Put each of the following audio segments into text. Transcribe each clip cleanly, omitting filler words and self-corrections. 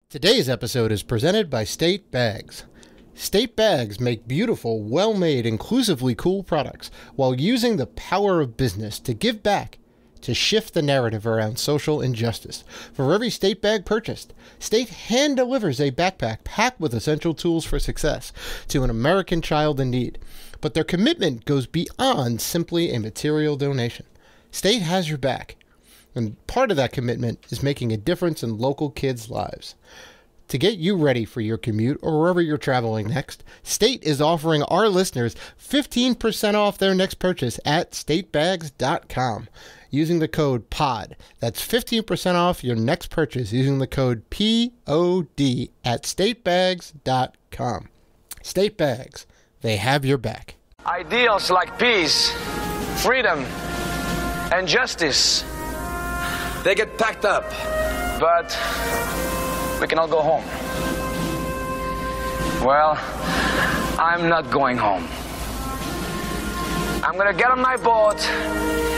Today's episode is presented by State Bags. State Bags make beautiful, well-made, inclusively cool products while using the power of business to give back, to shift the narrative around social injustice. For every State Bag purchased, State hand-delivers a backpack packed with essential tools for success to an American child in need. But their commitment goes beyond simply a material donation. State has your back. And part of that commitment is making a difference in local kids' lives. To get you ready for your commute or wherever you're traveling next, State is offering our listeners 15% off their next purchase at statebags.com using the code POD. That's 15% off your next purchase using the code POD at statebags.com. State Bags, they have your back. Ideals like peace, freedom, and justice, they get packed up, but we can all go home. Well, I'm not going home. I'm gonna get on my boat,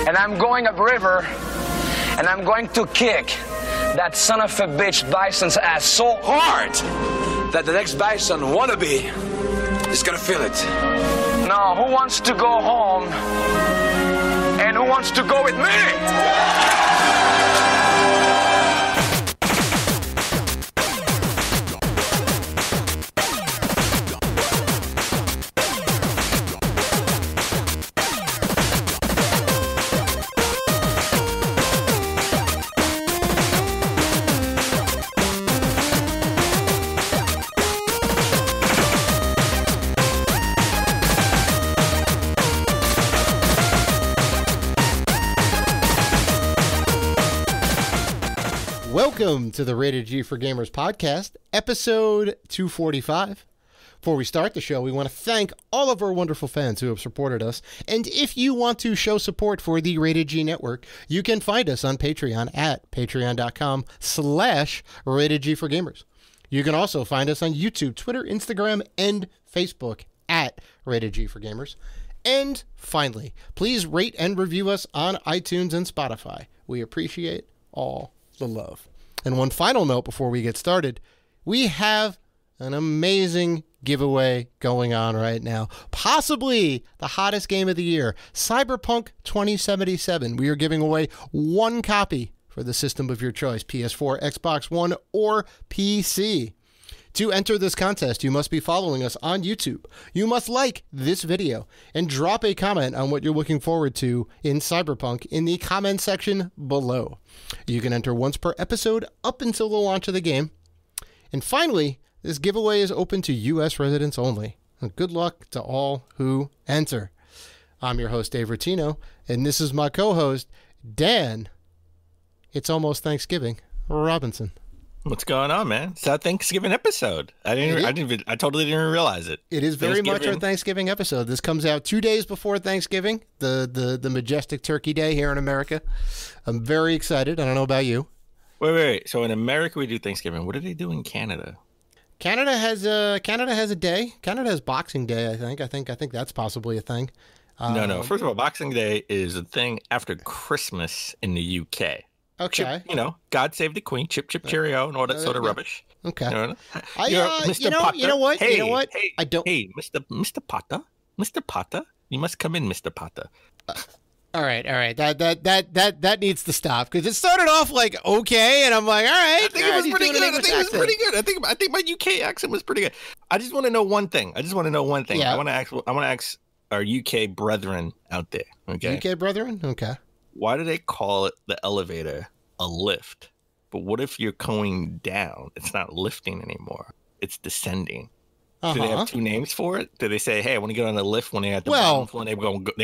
and I'm going upriver, and I'm going to kick that son of a bitch bison's ass so hard that the next bison wannabe is gonna feel it. Now, who wants to go home, and who wants to go with me? Welcome to the Rated G for Gamers podcast, episode 245. Before we start the show, we want to thank all of our wonderful fans who have supported us. And if you want to show support for the Rated G Network, you can find us on Patreon at patreon.com/Rated G for Gamers. You can also find us on YouTube, Twitter, Instagram, and Facebook at Rated G for Gamers. And finally, please rate and review us on iTunes and Spotify. We appreciate all the love. And one final note before we get started, we have an amazing giveaway going on right now. Possibly the hottest game of the year, Cyberpunk 2077. We are giving away one copy for the system of your choice, PS4, Xbox One, or PC. To enter this contest, you must be following us on YouTube. You must like this video and drop a comment on what you're looking forward to in Cyberpunk in the comment section below. You can enter once per episode up until the launch of the game. And finally, this giveaway is open to U.S. residents only. Good luck to all who enter. I'm your host, Dave Rottino, and this is my co-host, Dan. It's almost Thanksgiving, Robinson. What's going on, man? It's our Thanksgiving episode. I totally didn't realize it. It is very much our Thanksgiving episode. This comes out 2 days before Thanksgiving, the majestic Turkey Day here in America. I'm very excited. I don't know about you. Wait. So in America we do Thanksgiving. What do they do in Canada? Canada has a day. Canada has Boxing Day. I think that's possibly a thing. No. First of all, Boxing Day is a thing after Christmas in the UK. Okay. Chip, God save the Queen, chip, cheerio, and all that sort of rubbish. Okay. Mr. You know what? Hey, I don't. Hey, Mr. Potter, you must come in, Mr. Potter. All right. That needs to stop because it started off like okay, and I'm like, all right. I think it was pretty good. I think my UK accent was pretty good. I just want to know one thing. Yeah. I want to ask our UK brethren out there. Okay. UK brethren. Okay. Why do they call it the elevator a lift? But what if you're going down? It's not lifting anymore. It's descending. Do they have two names for it? Do they say, hey, I want to get on the lift when they're at the bottom floor and they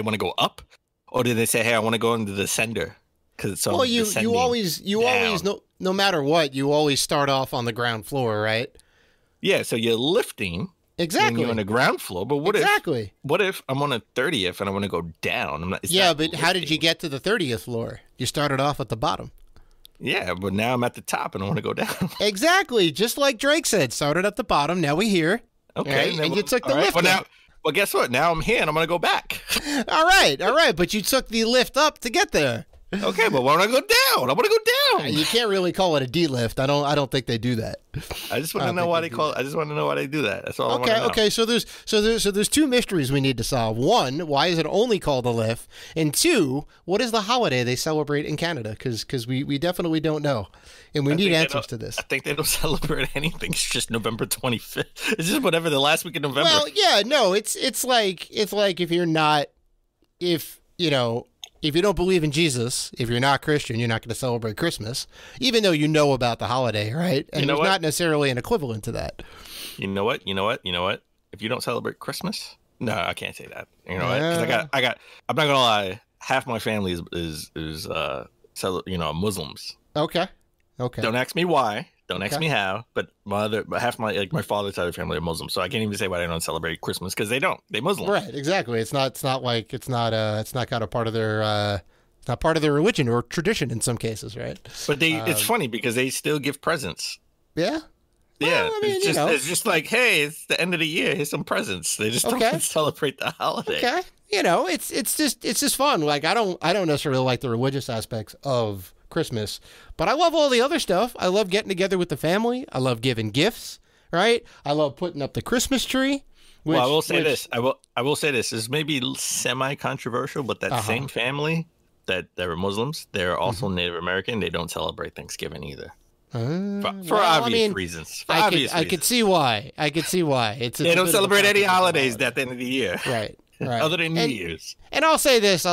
want to go up? Or do they say, hey, I want to go into the descender? Because it's all you always no matter what, you always start off on the ground floor, right? Yeah, so you're lifting. Exactly. When you're on the ground floor, but what if I'm on a 30th and I want to go down? But how did you get to the 30th floor? You started off at the bottom. Yeah, but now I'm at the top and I want to go down. Exactly. Just like Drake said, started at the bottom, now we're here. Okay. Right? And you took the lift. Well, guess what? Now I'm here and I'm going to go back. All right. But you took the lift up to get there. Okay, but why don't I go down? I want to go down. You can't really call it a D-lift. I don't think they do that. I just want to know why they call it. I just want to know why they do that. That's all I want to know. Okay. So there's two mysteries we need to solve. One, why is it only called a lift? And two, what is the holiday they celebrate in Canada? Because we definitely don't know, and we need answers to this. I think they don't celebrate anything. It's just November 25th. It's just whatever the last week in November. Well, yeah, no, it's like if you're not, if you don't believe in Jesus, if you're not Christian, you're not going to celebrate Christmas, even though you know about the holiday, right? And there's not necessarily an equivalent to that. You know what? If you don't celebrate Christmas, no, I can't say that. You know what? Because I'm not gonna lie. Half my family is Muslims. Okay. Don't ask me why. Don't ask me how. But half my father's side of the family are Muslim, so I can't even say why they don't celebrate Christmas because they don't. They Muslim. Right. Exactly. It's not kind of part of their. It's not part of their religion or tradition in some cases, right? But it's funny because they still give presents. Yeah. Yeah, well, I mean, it's just like, hey, it's the end of the year. Here's some presents. They just don't celebrate the holiday. Okay, it's just fun. Like I don't necessarily like the religious aspects of Christmas, but I love all the other stuff. I love getting together with the family. I love giving gifts. Right. I love putting up the Christmas tree. Well, I will say this. I will say this. This may be semi-controversial, but that same family that were Muslims, they're also Native American. They don't celebrate Thanksgiving either. For obvious reasons. I could see why. They don't celebrate any holidays at the end of the year. Right. Other than New Year's. And I'll say this.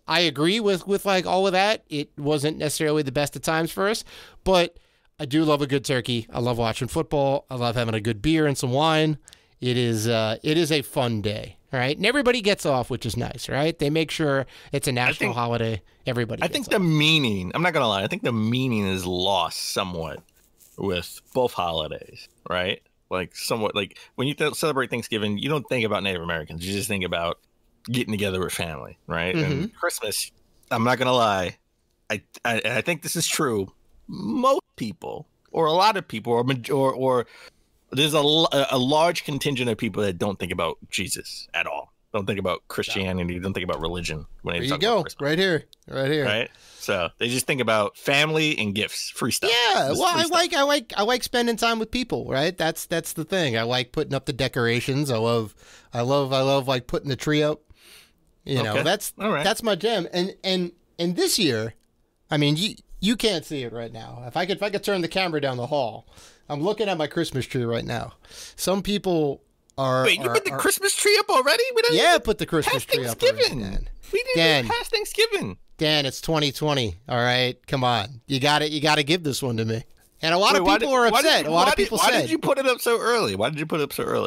I agree with like all of that. It wasn't necessarily the best of times for us, but I do love a good turkey. I love watching football. I love having a good beer and some wine. It is a fun day. Right, and everybody gets off, which is nice, right? They make sure it's a national holiday. Everybody. I think the meaning. I'm not gonna lie. I think the meaning is lost somewhat with both holidays, right? Like somewhat like when you celebrate Thanksgiving, you don't think about Native Americans. You just think about getting together with family, right? And Christmas. I'm not gonna lie. I think this is true. Most people, or a lot of people, or there's a large contingent of people that don't think about Jesus at all. Don't think about Christianity. Don't think about religion when they talk about Christmas. Right here. Right. So they just think about family and gifts, free stuff. Yeah. Well, I like spending time with people. Right. That's the thing. I like putting up the decorations. I love like putting the tree up. That's my jam. And this year, I mean, you can't see it right now. If I could turn the camera down the hall. I'm looking at my Christmas tree right now. Some people are. Wait, you put the Christmas tree up already? Put the Christmas tree up already, Dan. We didn't even pass Thanksgiving. Dan, it's 2020. All right, come on. You got to give this one to me. And a lot of people are upset. Why did you put it up so early?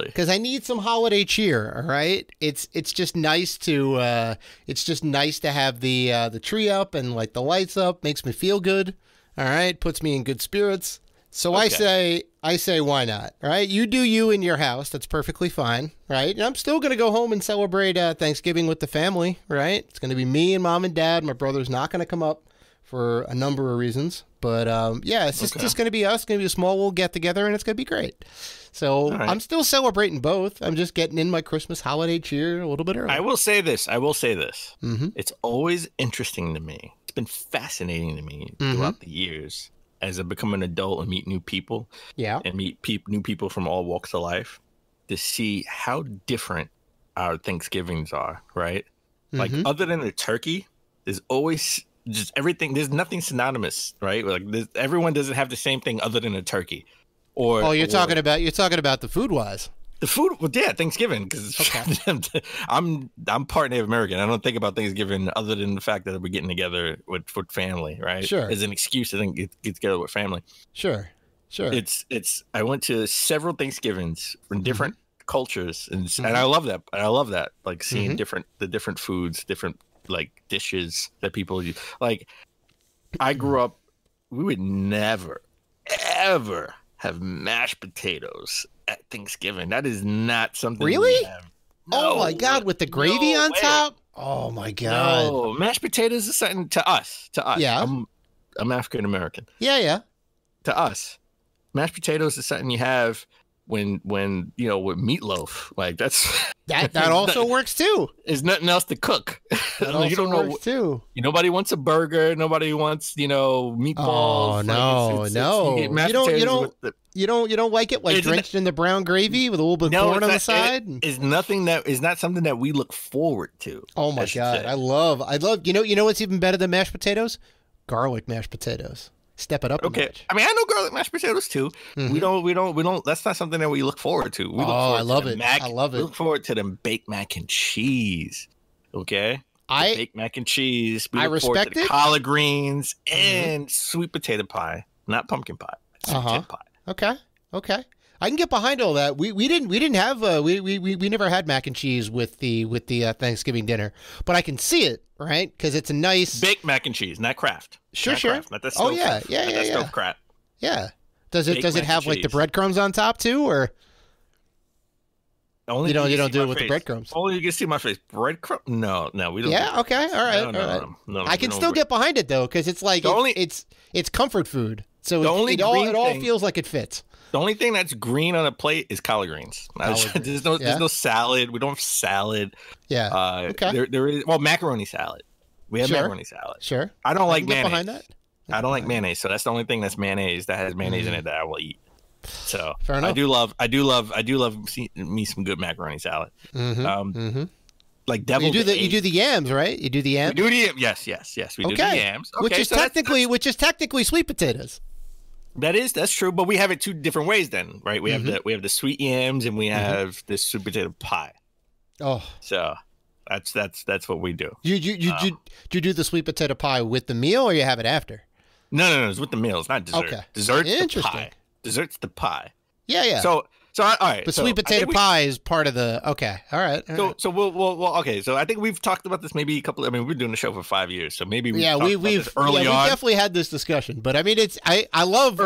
Because I need some holiday cheer. All right, it's just nice to have the tree up and like the lights up. Makes me feel good. All right, puts me in good spirits. So okay. I say, why not? Right? You do you in your house. That's perfectly fine. Right? And I'm still going to go home and celebrate Thanksgiving with the family. Right? It's going to be me and mom and dad. My brother's not going to come up for a number of reasons. But it's just going to be us. It's going to be a small little get together, and it's going to be great. So I'm still celebrating both. I'm just getting in my Christmas holiday cheer a little bit early. I will say this. Mm-hmm. It's always interesting to me. It's been fascinating to me throughout the years. As I become an adult and meet new people, and meet new people from all walks of life, to see how different our Thanksgivings are, right? Like other than the turkey, there's always just everything. There's nothing synonymous, right? Like everyone doesn't have the same thing other than a turkey. You're talking about the food wise. The food, well, yeah, Thanksgiving, because I'm part Native American. I don't think about Thanksgiving other than the fact that we're getting together with family, right? Sure. As an excuse to get together with family. Sure. I went to several Thanksgivings from different cultures, and I love that. Like seeing the different foods, different like dishes that people use. Like I grew up, we would never, ever have mashed potatoes at Thanksgiving. That is not something really? We have. No, oh my God, with the gravy on top? Oh my God. No, mashed potatoes is something to us. Yeah. I'm African American. Yeah. To us, mashed potatoes is something you have when you know, with meatloaf. Like that's that also works too. There's nothing else to cook. That also you don't know works too. Nobody wants a burger. Nobody wants, you know, meatballs. Oh no, no. You don't like it like drenched in the brown gravy with a little bit of corn on the side. It's nothing that is not something that we look forward to. Oh my god, I love. You know what's even better than mashed potatoes? Garlic mashed potatoes. Step it up. Okay, I mean, I know garlic mashed potatoes too. We don't. That's not something that we look forward to. We look forward I love it. I love it. We look forward to them baked mac and cheese. Okay, baked mac and cheese. We look forward to the collard greens and sweet potato pie, not pumpkin pie. Sweet potato pie. Okay. I can get behind all that. We didn't have we never had mac and cheese with the Thanksgiving dinner, but I can see it, right? Because it's a nice baked mac and cheese, not Kraft. Sure. Kraft, not that stove. Stove crap. Yeah. Does it have like the breadcrumbs on top too, or only you don't do it with the breadcrumbs? Only you can see my face. Breadcrumb? No, we don't. Yeah. Okay. All right. No, I can still get behind it though, because it's like it's comfort food. So it all feels like it fits. The only thing that's green on a plate is collard greens. There's no salad. We don't have salad. Yeah. Okay. There is macaroni salad. We have macaroni salad. Sure. I don't like mayonnaise. Behind that. I don't like mayonnaise, so that's the only thing that's mayonnaise that has mayonnaise in it that I will eat. So fair enough. I do love me some good macaroni salad. Like deviled eggs. You do the yams, right? You do the yams. We do the yes. We do the yams. Okay, which is technically sweet potatoes. That's true, but we have it two different ways then, right? We have the sweet yams and we have this sweet potato pie. Oh, so that's what we do. You do the sweet potato pie with the meal, or you have it after? No, it's with the meal. It's not dessert. Okay, dessert's the pie. Dessert's the pie. Yeah. So all right. But sweet potato pie is part of the. Okay, all right. So we'll okay. So I think we've talked about this maybe a couple. I mean, we've been doing the show for 5 years, so maybe we've definitely had this discussion. But I mean, I love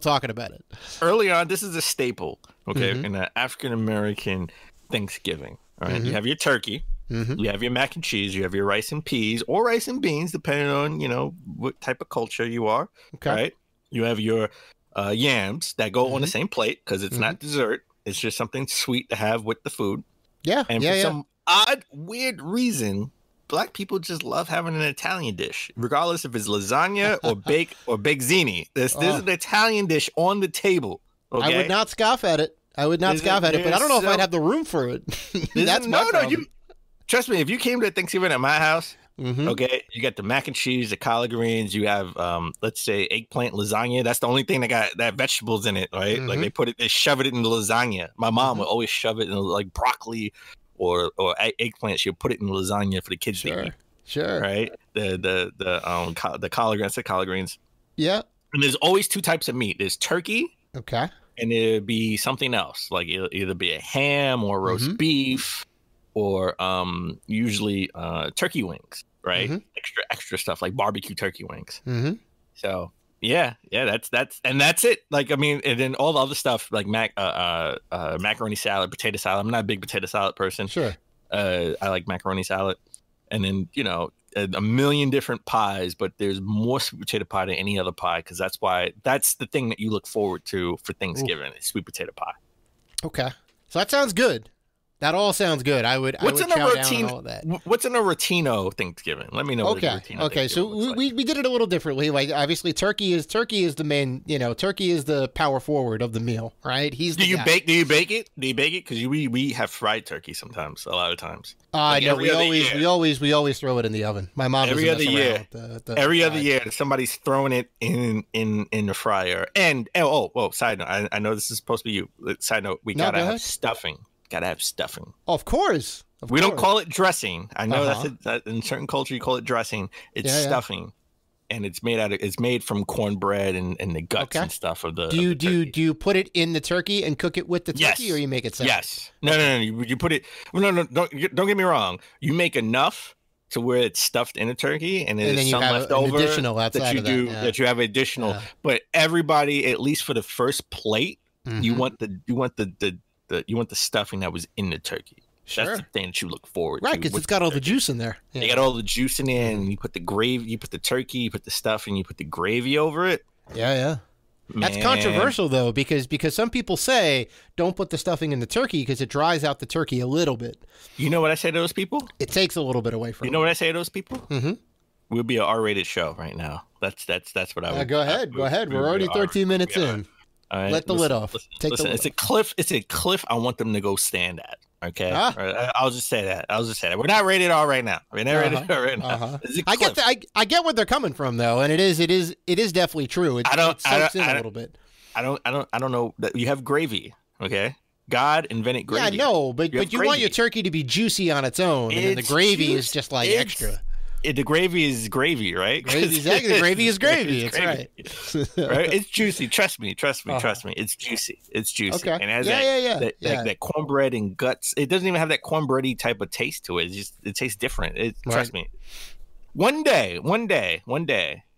talking about it. Early on, this is a staple. Okay, in an African American Thanksgiving. All right, you have your turkey. You have your mac and cheese. You have your rice and peas or rice and beans, depending on what type of culture you are. Okay, right. You have your yams that go on the same plate because it's not dessert. It's just something sweet to have with the food. Yeah. And for some odd, weird reason, Black people just love having an Italian dish, regardless if it's lasagna or baked ziti. There's an Italian dish on the table. Okay? I would not scoff at it. But I don't know if I'd have the room for it. That's my problem. Trust me, if you came to Thanksgiving at my house, okay, you got the mac and cheese, the collard greens, you have let's say eggplant lasagna. That's the only thing that got vegetables in it, right? Like they shove it in the lasagna. My mom would always shove it in like broccoli or eggplant. She'll put it in lasagna for the kids to eat. Sure. Right? The collard greens. Yeah. And there's always two types of meat. There's turkey. Okay. And it'd be something else, like it'll either be a ham or roast beef, or usually turkey wings, right? Extra stuff like barbecue turkey wings. So yeah, that's it. Like I mean, and then all the other stuff like macaroni salad, potato salad. I'm not a big potato salad person. Sure. I like macaroni salad, and then a million different pies, but there's more sweet potato pie than any other pie because that's the thing that you look forward to for Thanksgiving is sweet potato pie. Okay, so that sounds good. That all sounds good. I would chow down on all that. What's in a Rottino Thanksgiving? Let me know. Okay. So we did it a little differently. Like obviously, turkey is the main. Turkey is the power forward of the meal, right? Do you bake it? Because we have fried turkey sometimes. A lot of times. No, we always throw it in the oven. My mom every other year. Every other year, somebody's throwing it in the fryer. And side note, I know this is supposed to be you. Side note, we gotta have stuffing. Gotta have stuffing. Of course. We don't call it dressing. I know that's in certain culture you call it dressing. It's stuffing, and it's made from cornbread and the guts and stuff of the. Do you put it in the turkey and cook it with the turkey, or you make it separate? Yes. No. You put it. No. Don't get me wrong. You make enough to where it's stuffed in a turkey, and there's some left over that you have additional. Yeah. But everybody, at least for the first plate, you want the stuffing that was in the turkey. Sure. That's the thing that you look forward to. Right, because it's got all the juice in there. Yeah. You got all the juice in there, and you put the gravy, you put the turkey, you put the stuffing, you put the gravy over it. Yeah. That's controversial though, because some people say don't put the stuffing in the turkey because it dries out the turkey a little bit. You know what I say to those people? It takes a little bit away from. You know what I say to those people? Mm-hmm. We'll be an R-rated show right now. That's what I would. Go ahead. We're already 13 minutes in. All right, let the lid off. Listen, it's a cliff. It's a cliff I want them to go stand at. Okay, right, I'll just say that. We're not rated R right now. We're not rated R right now. I get where they're coming from though, and it is definitely true. It soaks in a little bit. I don't know that you have gravy. Okay, God invented gravy. Yeah, I know, but you want your turkey to be juicy on its own, and then the gravy is just like extra. The gravy is gravy, right? Exactly. The gravy is gravy. It's right. Right? It's juicy. Trust me. It's juicy. Okay. And it has that cornbread and guts. It doesn't even have that cornbready type of taste to it. It tastes different. Trust me. One day,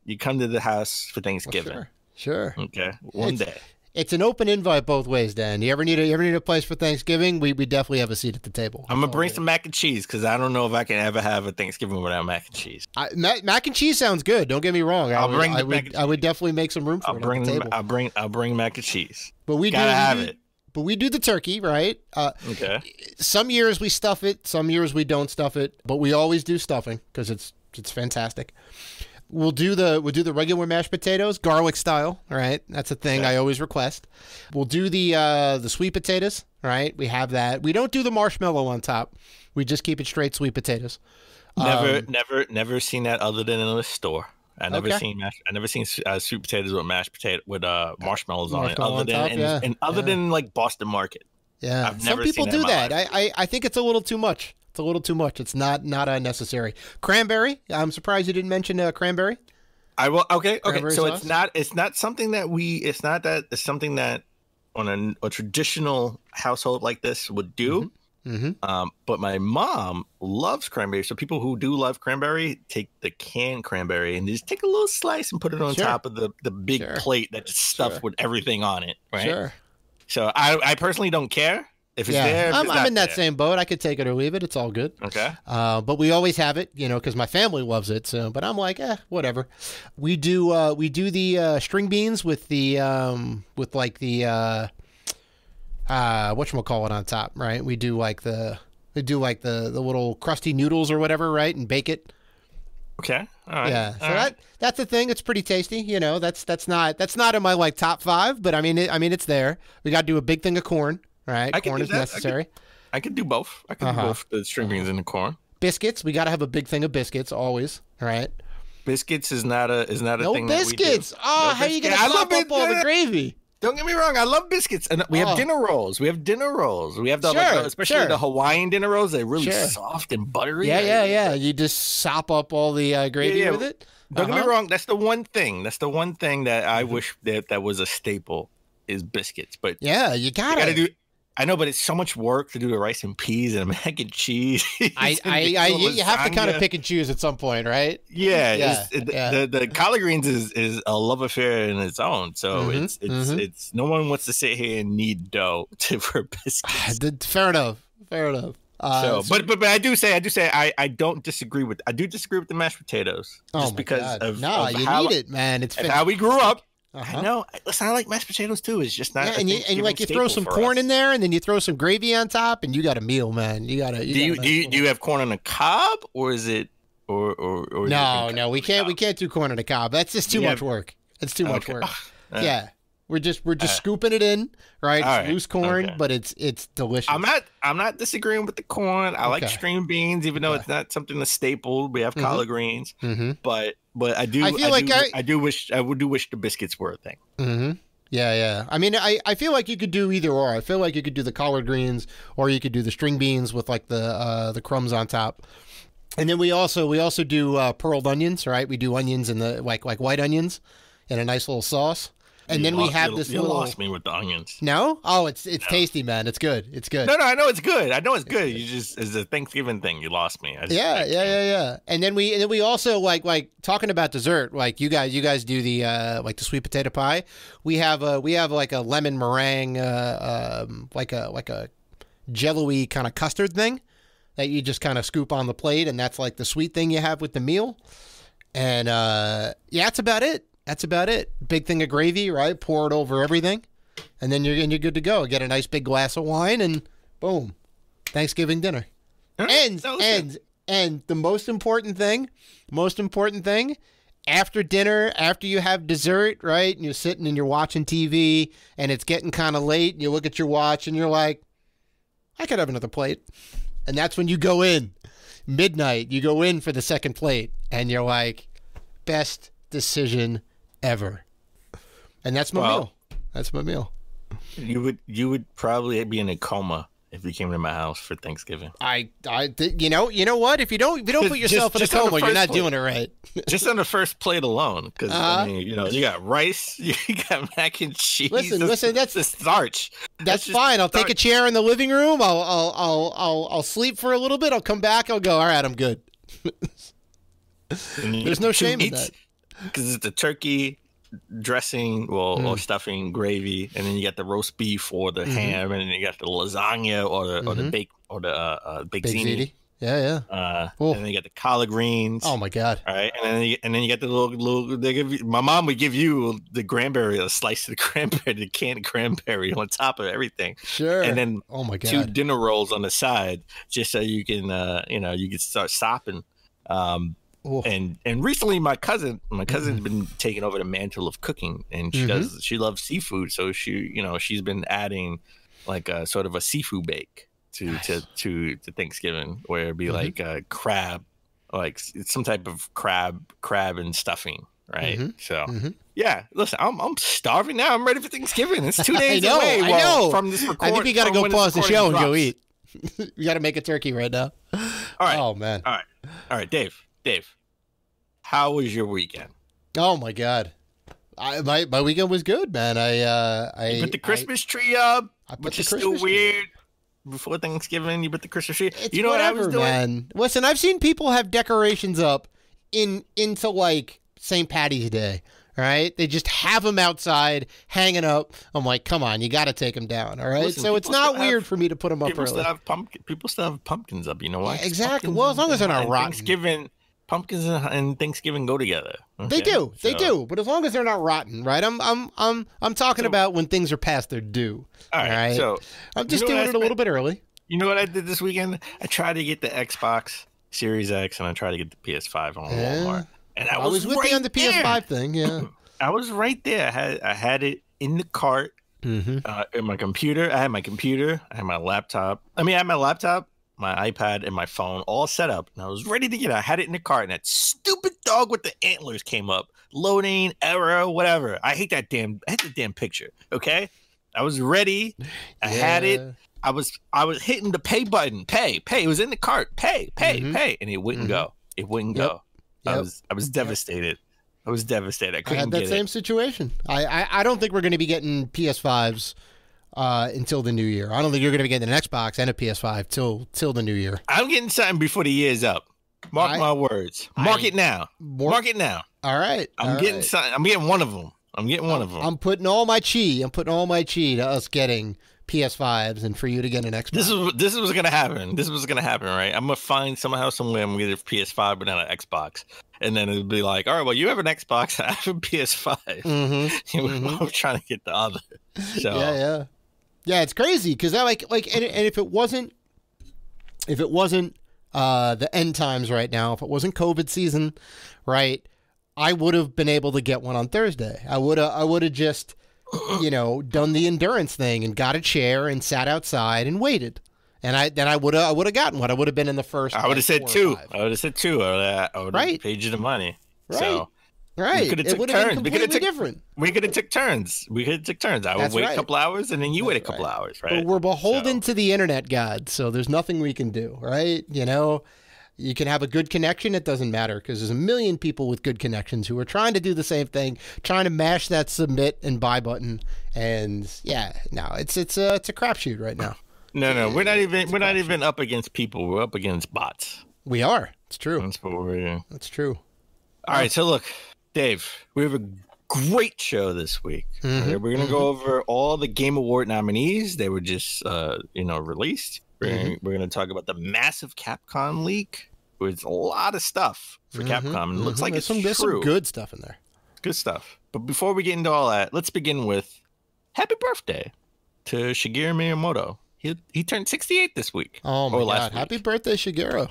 you come to the house for Thanksgiving. Well, sure. Okay. One day. It's an open invite both ways, Dan. You ever need a place for Thanksgiving? We definitely have a seat at the table. I'm gonna bring some mac and cheese because I don't know if I can ever have a Thanksgiving without mac and cheese. Mac and cheese sounds good. Don't get me wrong. I would definitely make some room for it on the table. I'll bring mac and cheese. But we gotta have it. But we do the turkey, right? Okay. Some years we stuff it. Some years we don't stuff it. But we always do stuffing because it's fantastic. We'll do the regular mashed potatoes, garlic style, right? That's a thing I always request. We'll do the sweet potatoes, right? We have that. We don't do the marshmallow on top. We just keep it straight sweet potatoes. Never seen that other than in the store. I never seen sweet potatoes with marshmallows on it, other than like Boston Market. Yeah, I've never some people seen do that. I think it's a little too much. It's a little too much. It's not unnecessary. Cranberry. I'm surprised you didn't mention cranberry. I will. Okay. Cranberry So sauce? it's not something that it's something that on a traditional household like this would do. Mm-hmm. But my mom loves cranberry. So people who do love cranberry take the canned cranberry and just take a little slice and put it on top of the big plate that's stuffed with everything on it. Right. Sure. So I personally don't care. If it's there, I'm in that same boat. I could take it or leave it. It's all good. Okay. But we always have it, because my family loves it. So, but I'm like, whatever. We do the string beans with the whatchamacallit on top, right? We do like the little crusty noodles or whatever, right? And bake it. Okay. All right. Yeah. So that's the thing. It's pretty tasty. That's not in my like top 5, but I mean it's there. We got to do a big thing of corn. Right, corn is necessary. I could do both. I could do both the string beans and the corn. Biscuits. We got to have a big thing of biscuits always. Right. Biscuits is not a thing. No biscuits. How are you gonna sop up all the gravy? Don't get me wrong. I love biscuits, and we have dinner rolls. We have the especially the Hawaiian dinner rolls. They're really soft and buttery. Yeah. You just sop up all the gravy with it. Don't get me wrong. That's the one thing. That I wish that was a staple is biscuits. But yeah, you gotta do. I know, but it's so much work to do the rice and peas and mac and cheese. You have to kind of pick and choose at some point, right? Yeah. The collard greens is a love affair in its own. So it's no one wants to sit here and knead dough for biscuits. Fair enough. But I do say I don't disagree with the mashed potatoes just because of you need it, man. It's how we grew up. I know. Listen, I like mashed potatoes too. It's just not. Yeah, and you throw some corn in there, and then you throw some gravy on top, and you got a meal, man. Do you have corn on the cob, or is it or no? We can't do corn on the cob. That's just too much work. It's too much work. Yeah. We're just scooping it in, right? It's loose corn, but it's delicious. I'm not disagreeing with the corn. I like string beans, even though it's not something that's staple. We have collard greens, but I do wish the biscuits were a thing. Mm-hmm. Yeah. I mean, I feel like you could do either or. I feel like you could do the collard greens, or you could do the string beans with like the crumbs on top. And then we also do pearled onions, right? We do onions in the like white onions in a nice little sauce. And then we have this little. You lost me with the onions. No? Oh, it's tasty, man. It's good. It's good. No, I know it's good. You just it's a Thanksgiving thing. You lost me. Yeah. And then we also like talking about dessert. Like you guys do the like the sweet potato pie. We have like a lemon meringue, like a jello-y kind of custard thing that you just kind of scoop on the plate, and that's like the sweet thing you have with the meal. And that's about it. That's about it. Big thing of gravy, right? Pour it over everything, and then you're good to go. Get a nice big glass of wine, and boom, Thanksgiving dinner. And the most important thing, after dinner, after you have dessert, right, and you're sitting and you're watching TV, and it's getting kind of late, and you look at your watch, and you're like, I could have another plate. And that's when you go in. Midnight, you go in for the second plate, and you're like, best decision ever. And that's my meal. That's my meal. You would probably be in a coma if you came to my house for Thanksgiving. You know what? If you don't put yourself in a coma, you're not doing it right. Just on the first plate alone, because I mean, you got rice, you got mac and cheese. Listen, that's the starch. That's fine. I'll take a chair in the living room. I'll sleep for a little bit. I'll come back. I'll go. All right, I'm good. There's no shame in that. Because it's the turkey dressing, or stuffing, gravy, and then you got the roast beef or the ham, and then you got the lasagna or the baked ziti. Yeah. And then you got the collard greens. Oh my God! All right, and then you got the little. They give you, my mom would give you the cranberry, a slice of the cranberry, the canned cranberry on top of everything. Sure. And then oh my God, 2 dinner rolls on the side, just so you can you can start sopping. And recently my cousin's been taking over the mantle of cooking, and she loves seafood, so she's been adding like a sort of a seafood bake to Thanksgiving, where it'd be like a crab, like some type of crab and stuffing, right? So yeah, listen, I'm starving now. I'm ready for Thanksgiving. It's 2 days away. I know. From this recording. I think we got to go pause the show and go eat. We got to make a turkey right now. All right. Oh man. All right, Dave, how was your weekend? Oh my God, my weekend was good, man. I put the Christmas tree up, which is still weird. Before Thanksgiving, you put the Christmas tree. It's you know whatever, what I was doing? Man. Listen, I've seen people have decorations up into like St. Patty's Day. Right? They just have them outside, hanging up. I'm like, come on, you got to take them down. All right. Listen, so it's not weird for me to put them up early. People still have pumpkins up. You know why? Yeah, exactly. Well, as long as they're not rotten. Pumpkins and Thanksgiving go together. Okay? They do. But as long as they're not rotten, right? I'm talking about when things are past their due. All right. So I'm just doing it a little bit early. You know what I did this weekend? I tried to get the Xbox Series X, and I tried to get the PS5 on Walmart. And I was with you on the PS5 thing. Yeah. I was right there. I had it in the cart. In my computer. I had my computer. I had my laptop. I had my laptop, my iPad, and my phone all set up. And I was ready to get it. I had it in the cart, and that stupid dog with the antlers came up. Loading, error, whatever. I hate the damn picture. Okay? I was ready. I had it. I was hitting the pay button. Pay. It was in the cart. Pay. And it wouldn't go. It wouldn't go. I was devastated. I was devastated. I couldn't get it. I had that same situation. I don't think we're going to be getting PS5s until the new year. I don't think you're going to be getting an Xbox and a PS5 till the new year. I'm getting something before the year's up. Mark my words. Mark it now. Mark it now. All right. I'm getting something. I'm getting one of them. I'm putting all my chi. To us getting PS5s and for you to get an Xbox. This is what's gonna happen. Right? I'm gonna find somehow, somewhere, I'm gonna get a PS5 but not an Xbox, and then it'll be like, all right, well, you have an Xbox, I have a PS5. I'm trying to get the other. So yeah. It's crazy because and if it wasn't the end times right now, if it wasn't COVID season, right, I would have been able to get one on Thursday. I would have just done the endurance thing and got a chair and sat outside and waited. And I would have gotten one. I would have been in the first. I would have said 2. I would have paid you the money. Right. So, right. It would have been completely different. We could have took turns. I would wait a couple hours, and then you wait a couple hours, right? But we're beholden to the internet god, so there's nothing we can do, right? You can have a good connection. It doesn't matter because there's a million people with good connections who are trying to do the same thing, trying to mash that submit and buy button. And it's a crapshoot right now. No, we're not even up against people. We're up against bots. We are. It's true. That's what we're doing. That's true. All right. So look, Dave, we have a great show this week. We're going to go over all the Game Award nominees. They were just released. We're going to talk about the massive Capcom leak. There's a lot of stuff for Capcom. It looks like there's some good stuff in there. Good stuff. But before we get into all that, let's begin with happy birthday to Shigeru Miyamoto. He turned 68 this week. Oh my God! Week. Happy birthday, Shigeru!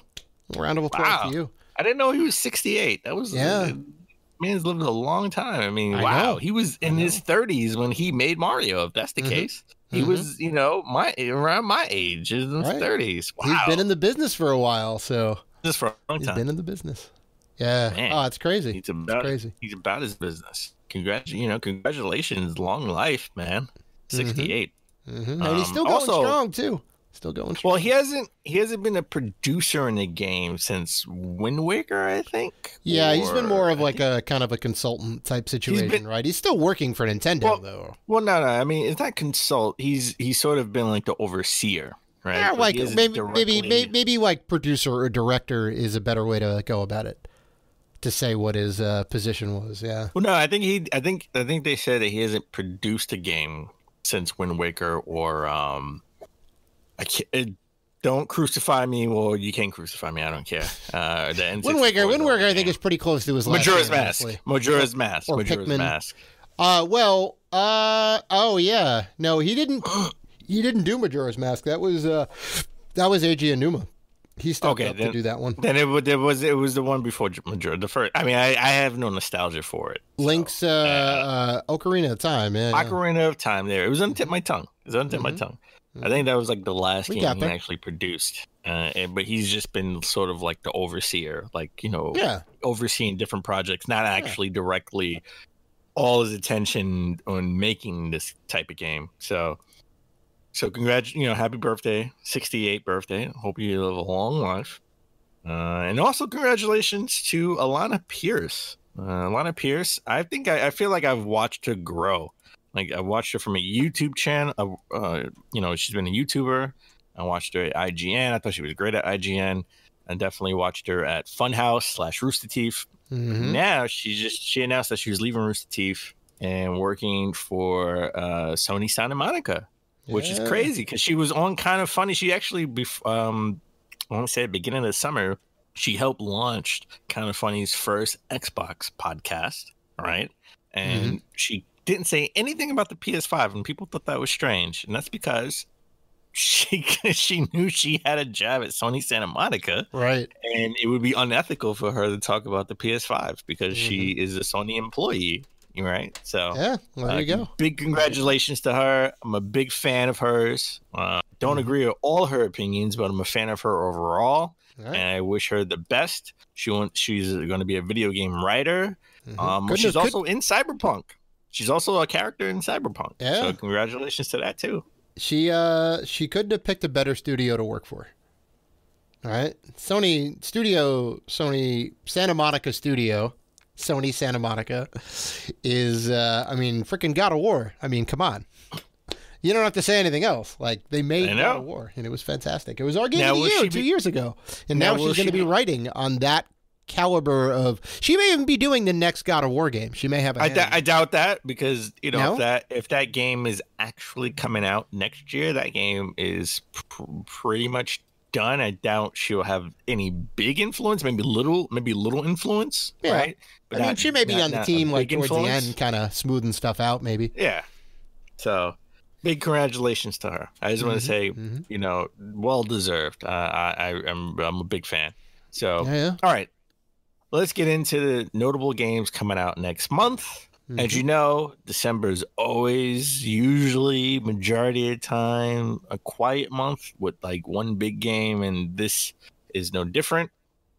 A round of applause for you. I didn't know he was 68. That was man's lived a long time. I mean, wow. He was in his 30s when he made Mario. If that's the case, he was, around my age, in his 30s. Wow. He's been in the business for a while, so just for a long time. He's been in the business. Yeah. Man. Oh, it's crazy. It's crazy. He's about his business. Congratulations, long life, man. 68. And he's still going strong too. Still going strong. Well, he hasn't been a producer in the game since Wind Waker, I think. Yeah, he's been more of like a kind of a consultant type situation, right? He's still working for Nintendo though. Well, no. I mean, it's not consult. He's sort of been like the overseer, right? Yeah, like maybe like producer or director is a better way to go about it. To say what his position was, yeah. Well, no, I think they said that he hasn't produced a game since Wind Waker, or don't crucify me. Well, you can't crucify me. I don't care. Wind Waker, I think is pretty close to his last Majora's name, Mask. Majora's Mask. Or Majora's Pikmin. Mask. Oh yeah, no, he didn't. He didn't do Majora's Mask. That was Eiji Aonuma. He stepped up to do that one. Then it was the one before Majora. The first. I mean, I have no nostalgia for it. So. Link's Ocarina of Time, man. Ocarina of Time. There, it was on the tip of my tongue. My tongue. I think that was like the last game he actually produced. But he's just been sort of like the overseer, like overseeing different projects, not actually directly all his attention on making this type of game. So happy birthday, 68th birthday. Hope you live a long life. And also congratulations to Alana Pierce. Alana Pierce, I feel like I've watched her grow. Like I watched her from a YouTube channel. She's been a YouTuber. I watched her at IGN. I thought she was great at IGN. I definitely watched her at Funhouse / Rooster Teeth. Now she announced that she was leaving Rooster Teeth and working for Sony Santa Monica. Which is crazy because she was on Kind of Funny. She actually, I want to say at the beginning of the summer, she helped launch Kind of Funny's first Xbox podcast, right? And she didn't say anything about the PS5, and people thought that was strange. And that's because she knew she had a job at Sony Santa Monica, right? And it would be unethical for her to talk about the PS5 because she is a Sony employee. Right, so there you go. Big congratulations to her. I'm a big fan of hers. Don't agree with all her opinions, but I'm a fan of her overall, and I wish her the best. She's going to be a video game writer. She's also in Cyberpunk. She's also a character in Cyberpunk. Yeah. So congratulations to that too. She couldn't have picked a better studio to work for. All right, Sony Santa Monica Studio. Sony Santa Monica is, freaking God of War. I mean, come on. You don't have to say anything else. Like, they made God of War, and it was fantastic. It was our game of the year 2 years ago. And now she's going to be writing on that caliber of... She may even be doing the next God of War game. She may have a I doubt that, because, if that game is actually coming out next year, that game is pretty much done. I doubt she'll have any big influence, maybe little influence, right? But she may be on the team like towards the end, kind of smoothing stuff out, maybe. Yeah. So, big congratulations to her. I just want to say, well deserved. I'm a big fan. So, all right, let's get into the notable games coming out next month. As you know, December is always, usually, majority of the time, a quiet month with like one big game, and this is no different.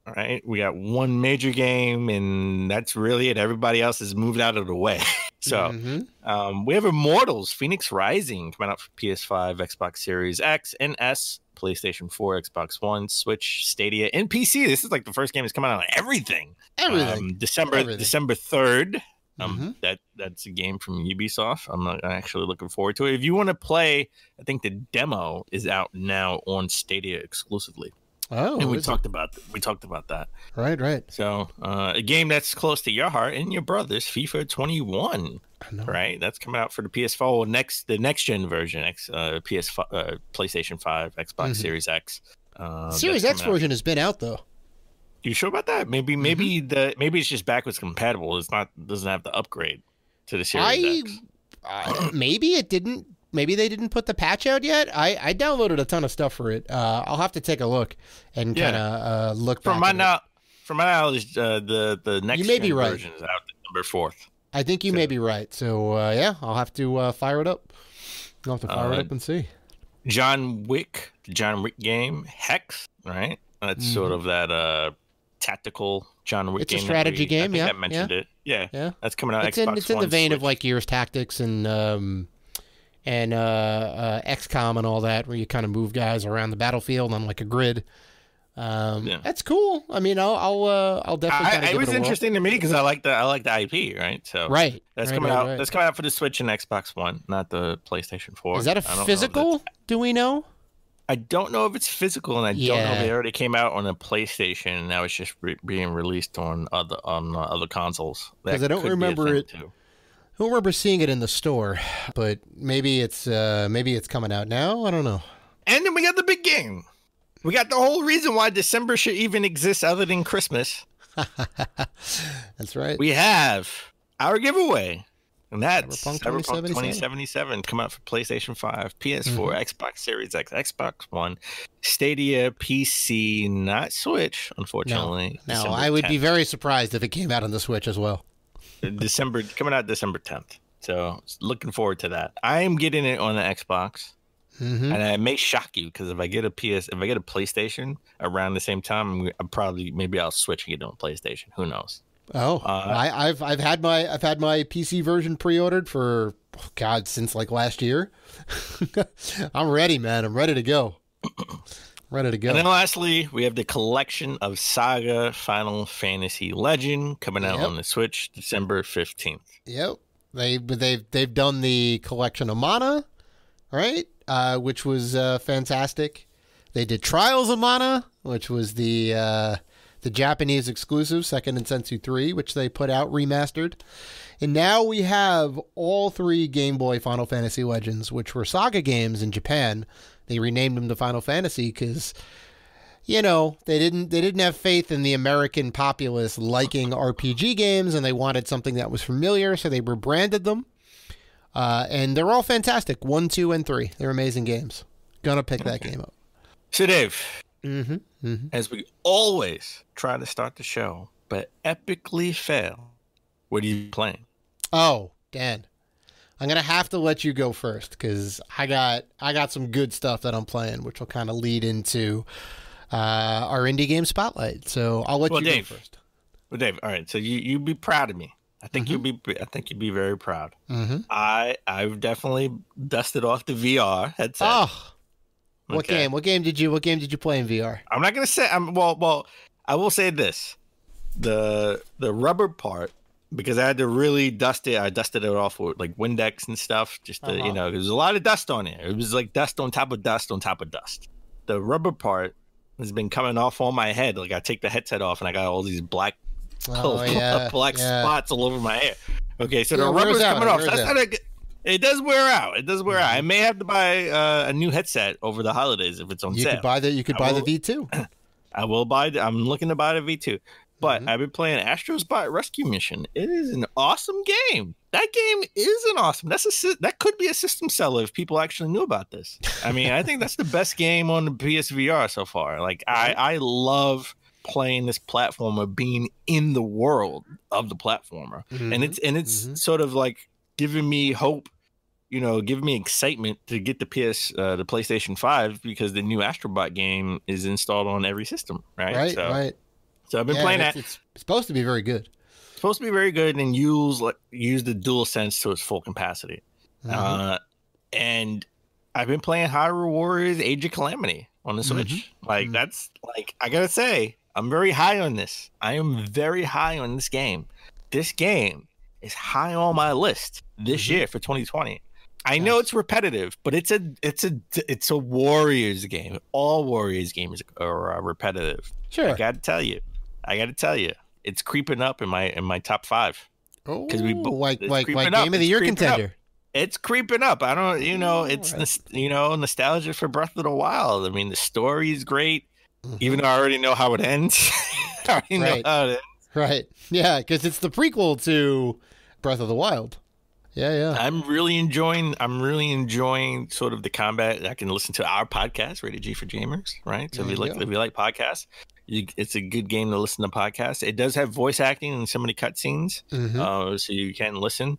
All right, we got one major game, and that's really it. Everybody else has moved out of the way. So we have Immortals: Phoenix Rising coming out for PS5, Xbox Series X and S, PlayStation 4, Xbox One, Switch, Stadia, and PC. This is like the first game that's coming out on everything. December 3rd. That's a game from Ubisoft. I'm not actually looking forward to it. If you want to play, I think the demo is out now on Stadia exclusively. Oh, and we talked about that. Right. So a game that's close to your heart and your brother's, FIFA 21. Right, that's coming out for the PS4 the next gen version, PS5, PlayStation 5, Xbox Series X. Series X version has been out though. You sure about that? Maybe it's just backwards compatible. Doesn't have the upgrade. to the Series X. Maybe it didn't. Maybe they didn't put the patch out yet. I downloaded a ton of stuff for it. I'll have to take a look and kind of look back. From my knowledge, the next version is out December 4th. I think you may be right. So yeah, I'll have to fire it up. I'll have to fire it up and see. John Wick, the John Wick game, Hex, right? That's sort of that tactical John Wick game. It's a strategy game, I mentioned it. Yeah. That's coming out Xbox One. It's in the vein Switch. of like Gears Tactics and XCOM and all that, where you kind of move guys around the battlefield on like a grid. That's cool. I mean, I'll definitely. It was interesting to me because I like the IP, right? So that's coming out. That's coming out for the Switch and Xbox One, not the PlayStation 4. Is that a physical? Do we know? I don't know if it's physical, and I don't know if it already came out on a PlayStation and now it's just being released on other consoles. Because I don't remember it. I don't remember seeing it in the store, but maybe it's coming out now. I don't know. And then we got the big game. We got the whole reason why December should even exist other than Christmas. That's right. We have our giveaway. And that's Cyberpunk 2077 come out for PlayStation 5, PS4, Xbox Series X, Xbox One, Stadia, PC, not Switch, unfortunately. No, I would be very surprised if it came out on the Switch as well. Coming out December 10th. So looking forward to that. I am getting it on the Xbox. And it may shock you because if I get a PlayStation around the same time, I'll switch and get it on PlayStation. Who knows? Oh, I've had my PC version pre-ordered for since like last year. I'm ready, man. I'm ready to go. Ready to go. And then lastly, we have the collection of Saga Final Fantasy Legend coming out on the Switch December 15th. Yep. They've done the collection of Mana, right? Which was fantastic. They did Trials of Mana, which was the Japanese exclusive, Second and Sensu 3, which they put out remastered. And now we have all three Game Boy Final Fantasy Legends, which were Saga games in Japan. They renamed them to Final Fantasy because, they didn't have faith in the American populace liking RPG games, and they wanted something that was familiar, so they rebranded them. And they're all fantastic. 1, 2, and 3. They're amazing games. Gonna pick that game up. So, Dave, as we always try to start the show, but epically fail, what are you playing? Oh, Dan. I'm gonna have to let you go first because I got some good stuff that I'm playing, which will kind of lead into our indie game spotlight. So I'll let you go first. Well, Dave, all right. So you be proud of me. I think you'll be very proud. I've definitely dusted off the VR headset. Oh, what game? What game did you play in VR? I'm not gonna say. Well, I will say this: the rubber part, because I had to really dust it. I dusted it off with like Windex and stuff, just to, there's a lot of dust on it. It was like dust on top of dust on top of dust. The rubber part has been coming off on my head. Like I take the headset off and I got all these black spots all over my hair. Okay, so the rubber's coming off. That's not it does wear out. It does wear out. I may have to buy a new headset over the holidays if it's on sale. You could buy the V2. I will buy. I'm looking to buy the V2. But I've been playing Astro's Bot Rescue Mission. It is an awesome game. That game is an awesome. That could be a system seller if people actually knew about this. I mean, I think that's the best game on the PSVR so far. Like I love playing this platformer, being in the world of the platformer, and it's sort of like giving me hope, giving me excitement to get the PlayStation 5 because the new Astrobot game is installed on every system, right? Right. So I've been playing that. It's supposed to be very good. It's supposed to be very good and use the DualSense to its full capacity. And I've been playing Hyrule Warriors Age of Calamity on the Switch. That's I gotta say, I'm very high on this. I am very high on this game. This game is high on my list this year for 2020. I know it's repetitive, but it's a Warriors game. All Warriors games are repetitive. Sure. I gotta tell you, it's creeping up in my top 5. Oh, like game of the year contender. It's creeping up. I don't, nostalgia for Breath of the Wild. I mean, the story is great, even though I already know how it ends. Right. Yeah, because it's the prequel to Breath of the Wild. Yeah. I'm really enjoying sort of the combat. I can listen to our podcast, Rated G for Gamers, right? So if you like podcasts, it's a good game to listen to podcasts. It does have voice acting in some of the cutscenes, so you can listen.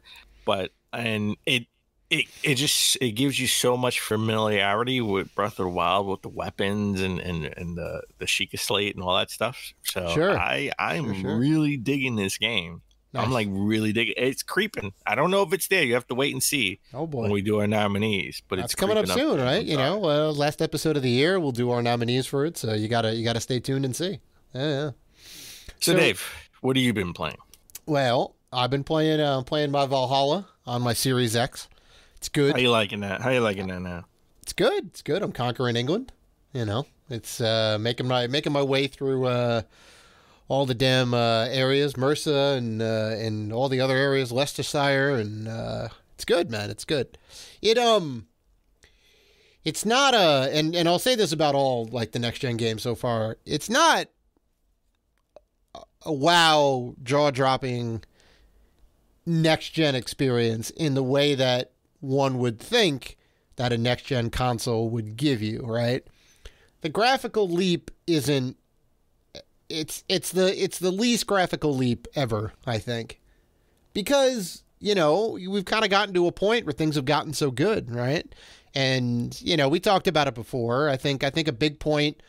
It gives you so much familiarity with Breath of the Wild, with the weapons and the Sheikah Slate and all that stuff. So I'm really digging this game. Nice. I'm like really digging. It's creeping. I don't know if it's there. You have to wait and see. Oh boy, when we do our nominees, but it's coming up soon, right? You know, last episode of the year, we'll do our nominees for it. So you gotta stay tuned and see. Yeah. So Dave, what have you been playing? Well, I've been playing my Valhalla on my Series X. It's good. How you liking that? Now? It's good. It's good. I'm conquering England. You know, it's making my way through all the damn areas, Mercia and all the other areas, Leicestershire, and it's good, man. It's good. It's not and I'll say this about all like the next gen games so far. It's not a wow, jaw-dropping next gen experience in the way that one would think that a next gen console would give you, right? The graphical leap isn't. It's the least graphical leap ever, I think, because we've kind of gotten to a point where things have gotten so good, right? And we talked about it before. I think a big point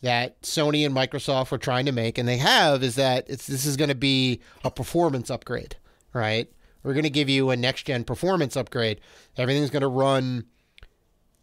that Sony and Microsoft were trying to make, and they have, is that this is going to be a performance upgrade, right? We're going to give you a next gen performance upgrade. Everything's going to run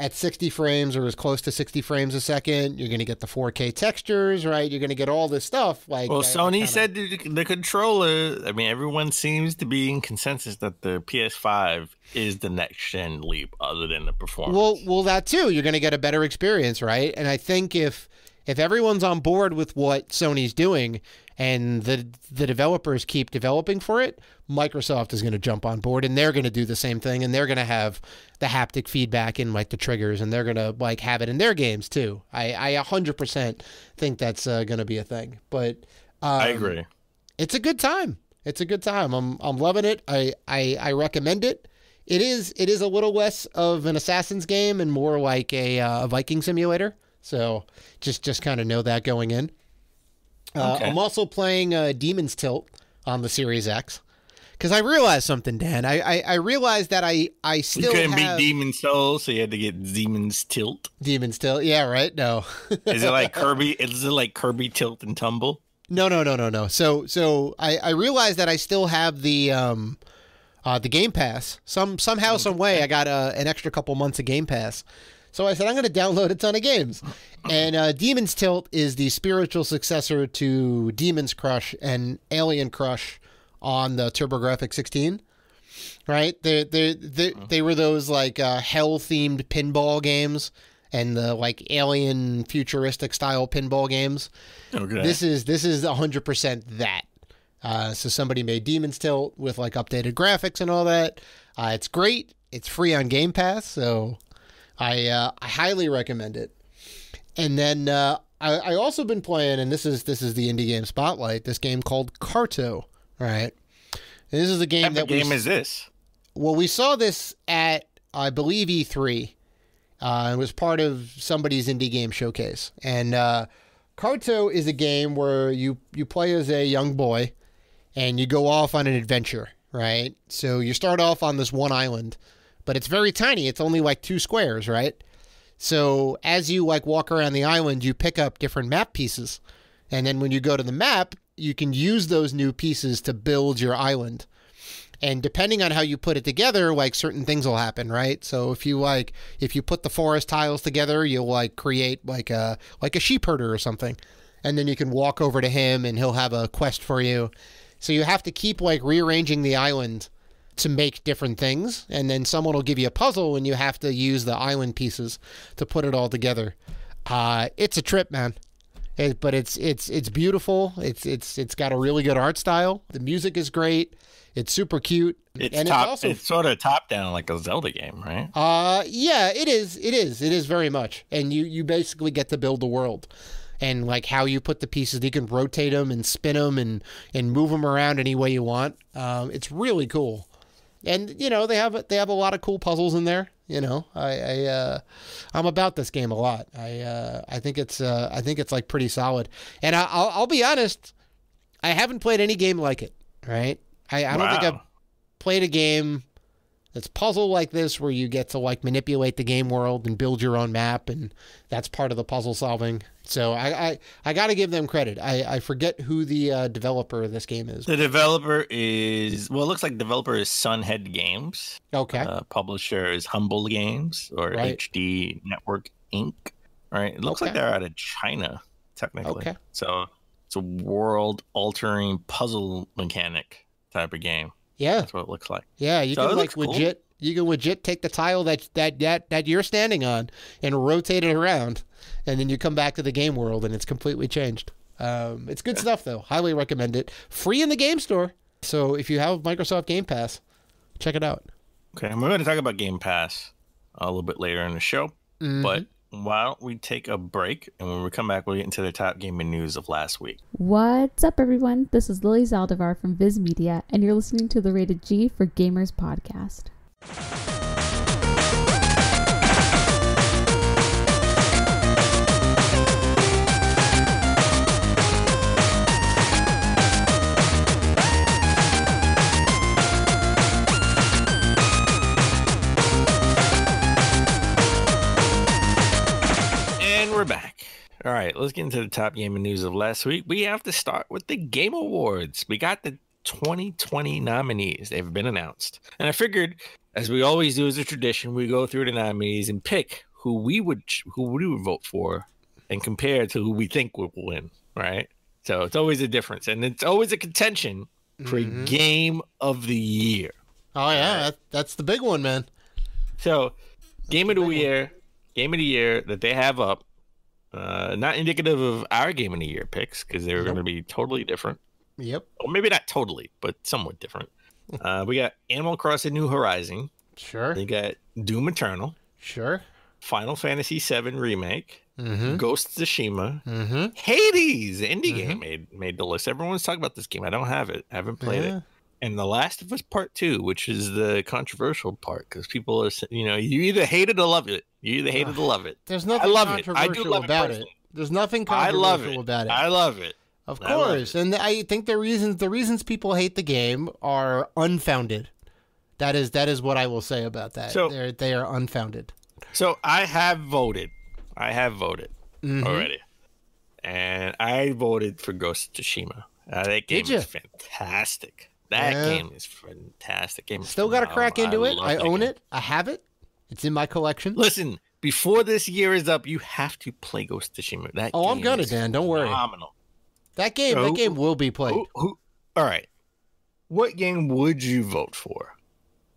at 60 frames or as close to 60 frames a second. You're going to get the 4K textures, right? You're going to get all this stuff. Sony said the controller, I mean, everyone seems to be in consensus that the PS5 is the next gen leap other than the performance. Well, that too. You're going to get a better experience, right? And I think if everyone's on board with what Sony's doing and the developers keep developing for it, Microsoft is going to jump on board and they're going to do the same thing, and they're going to have the haptic feedback in like the triggers, and they're going to like have it in their games too. I 100% think that's going to be a thing. But I agree. It's a good time. It's a good time. I'm loving it. I recommend it. It is a little less of an Assassin's game and more like a Viking simulator. So just kind of know that going in. Okay. I'm also playing Demon's Tilt on the Series X because I realized something, Dan. I realized that I still couldn't beat Demon's Soul, so you had to get Demon's Tilt. Demon's Tilt, yeah, right. No, is it like Kirby? Is it like Kirby Tilt and Tumble? No. So I realized that I still have the Game Pass. Somehow, some way, I got an extra couple months of Game Pass. So I said, I'm going to download a ton of games. And Demon's Tilt is the spiritual successor to Demon's Crush and Alien Crush on the TurboGrafx 16. Right? They were those like hell-themed pinball games and the like alien futuristic style pinball games. Okay. This is 100% that. So somebody made Demon's Tilt with like updated graphics and all that. It's great. It's free on Game Pass, so I highly recommend it. And then I also been playing, and this is the indie game spotlight. This game called Carto, right? And this is a game What game is this? Well, we saw this at I believe E3. It was part of somebody's indie game showcase. And Carto is a game where you play as a young boy, and you go off on an adventure, right? So you start off on this one island. But it's very tiny. It's only like 2 squares, right? So as you like walk around the island, you pick up different map pieces. And then when you go to the map, you can use those new pieces to build your island. And depending on how you put it together, like certain things will happen, right? So if you put the forest tiles together, you'll like create like a sheep herder or something. And then you can walk over to him and he'll have a quest for you. So you have to keep like rearranging the island to make different things, and then someone will give you a puzzle and you have to use the island pieces to put it all together. It's a trip, man. But it's beautiful. It's got a really good art style. The music is great. It's super cute. It's sort of top down like a Zelda game, right? Yeah, it is. It is very much. And you basically get to build the world. And like how you put the pieces, you can rotate them and spin them and move them around any way you want. It's really cool. And they have a lot of cool puzzles in there. I'm about this game a lot. I think it's like pretty solid. And I'll be honest, I haven't played any game like it. Right? I don't think I've played a game that's puzzle like this where you get to like manipulate the game world and build your own map, and that's part of the puzzle solving. So I got to give them credit. I forget who the developer of this game is. The developer is, it looks like developer is Sunhead Games. Okay. Publisher is Humble Games or HD Network Inc. Right. It looks like they're out of China, technically. Okay. So it's a world-altering puzzle mechanic type of game. Yeah, that's what it looks like. Yeah, you can like legit. Cool. You can legit take the tile that you're standing on and rotate it around, and then you come back to the game world and it's completely changed. It's good stuff though. Highly recommend it. Free in the game store. So if you have Microsoft Game Pass, check it out. Okay, we're going to talk about Game Pass a little bit later in the show, but why don't we take a break, and when we come back, we'll get into the top gaming news of last week. What's up, everyone? This is Lily Zaldivar from Viz Media, and you're listening to the Rated G for Gamers podcast. We're back. All right, let's get into the top gaming news of last week. We have to start with the Game Awards. We got the 2020 nominees. They've been announced. And I figured, as we always do as a tradition, we go through the nominees and pick who we would vote for and compare to who we think will win, right? So it's always a difference. And it's always a contention for Game of the Year. Oh, yeah. That's the big one, man. So, Game of the Year that they have up, not indicative of our Game of the Year picks because they're going to be totally different. Yep. Well, maybe not totally, but somewhat different. We got Animal Crossing New Horizon. Sure. We got Doom Eternal. Sure. Final Fantasy VII Remake. Ghost of Tsushima. Hades, indie game, made the list. Everyone's talking about this game. I don't have it. I haven't played it. And The Last of Us Part 2, which is the controversial part, because people are, you either hate it or love it. You either hate it or love it. There's nothing controversial about it. There's nothing controversial about it. I love it. Of course. And I think the reasons people hate the game are unfounded. That is what I will say about that. So, they are unfounded. So I have voted. Already. And I voted for Ghost of Tsushima. That game is fantastic. That game is fantastic. Still got to crack into it. I own it. I have it. It's in my collection. Listen, before this year is up, you have to play Ghost of Tsushima. I'm gonna, Dan. Don't worry. Phenomenal. That game will be played. All right. What game would you vote for?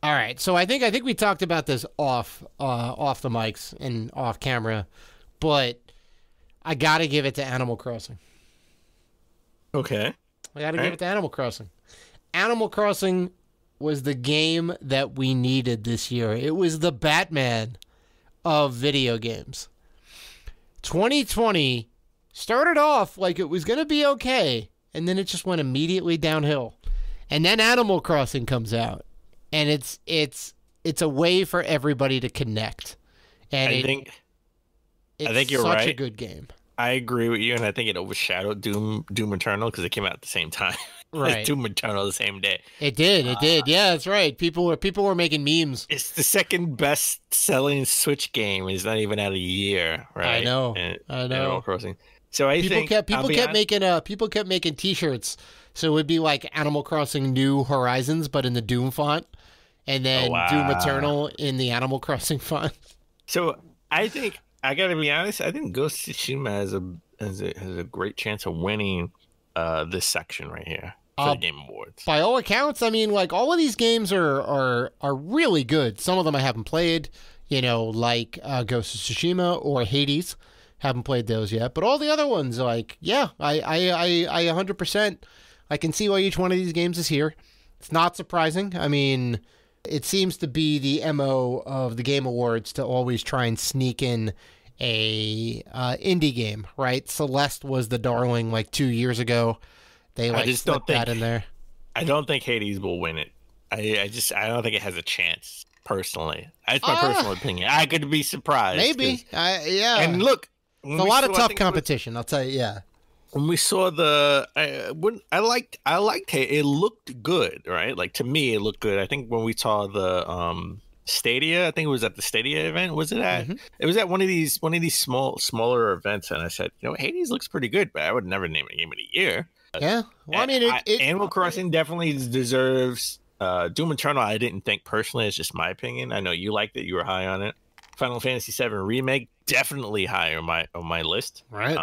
All right. So I think we talked about this off the mics and off camera, but I got to give it to Animal Crossing. Okay. I got to give it to Animal Crossing. Animal Crossing was the game that we needed this year. It was the Batman of video games. 2020 started off like it was going to be okay, and then it just went immediately downhill. And then Animal Crossing comes out, and it's a way for everybody to connect. And I think you're such right. a good game. I agree with you, and I think it overshadowed Doom Eternal because it came out at the same time. Right. Doom Eternal the same day. It did. Yeah, that's right. People were making memes. It's the second best selling Switch game. It's not even out a year, right? I know. Animal Crossing. So people kept making T-shirts. So it would be like Animal Crossing New Horizons, but in the Doom font, and then Doom Eternal in the Animal Crossing font. So I think I got to be honest. I think Ghost of Tsushima has a great chance of winning this section right here for the Game Awards. By all accounts, I mean, like, all of these games are really good. Some of them I haven't played, like Ghost of Tsushima or Hades. Haven't played those yet, but all the other ones, like, yeah, I 100%. I can see why each one of these games is here. It's not surprising. I mean, it seems to be the MO of the Game Awards to always try and sneak in a indie game, right? Celeste was the darling like 2 years ago. They slipped that in there. I don't think Hades will win it. I don't think it has a chance. Personally, that's my personal opinion. I could be surprised. Maybe. Yeah. And look, it's a lot of tough competition. I'll tell you. Yeah. When we saw I liked it looked good, right? Like to me, it looked good. I think when we saw the Stadia, I think it was at the Stadia event. Was it at? Mm-hmm. It was at one of these smaller events, and I said, Hades looks pretty good, but I would never name it Game of the Year. Yeah, well, I mean, Animal Crossing definitely deserves. Doom Eternal, I didn't think personally. It's just my opinion. I know you liked it; you were high on it. Final Fantasy VII Remake, definitely high on my list. Right.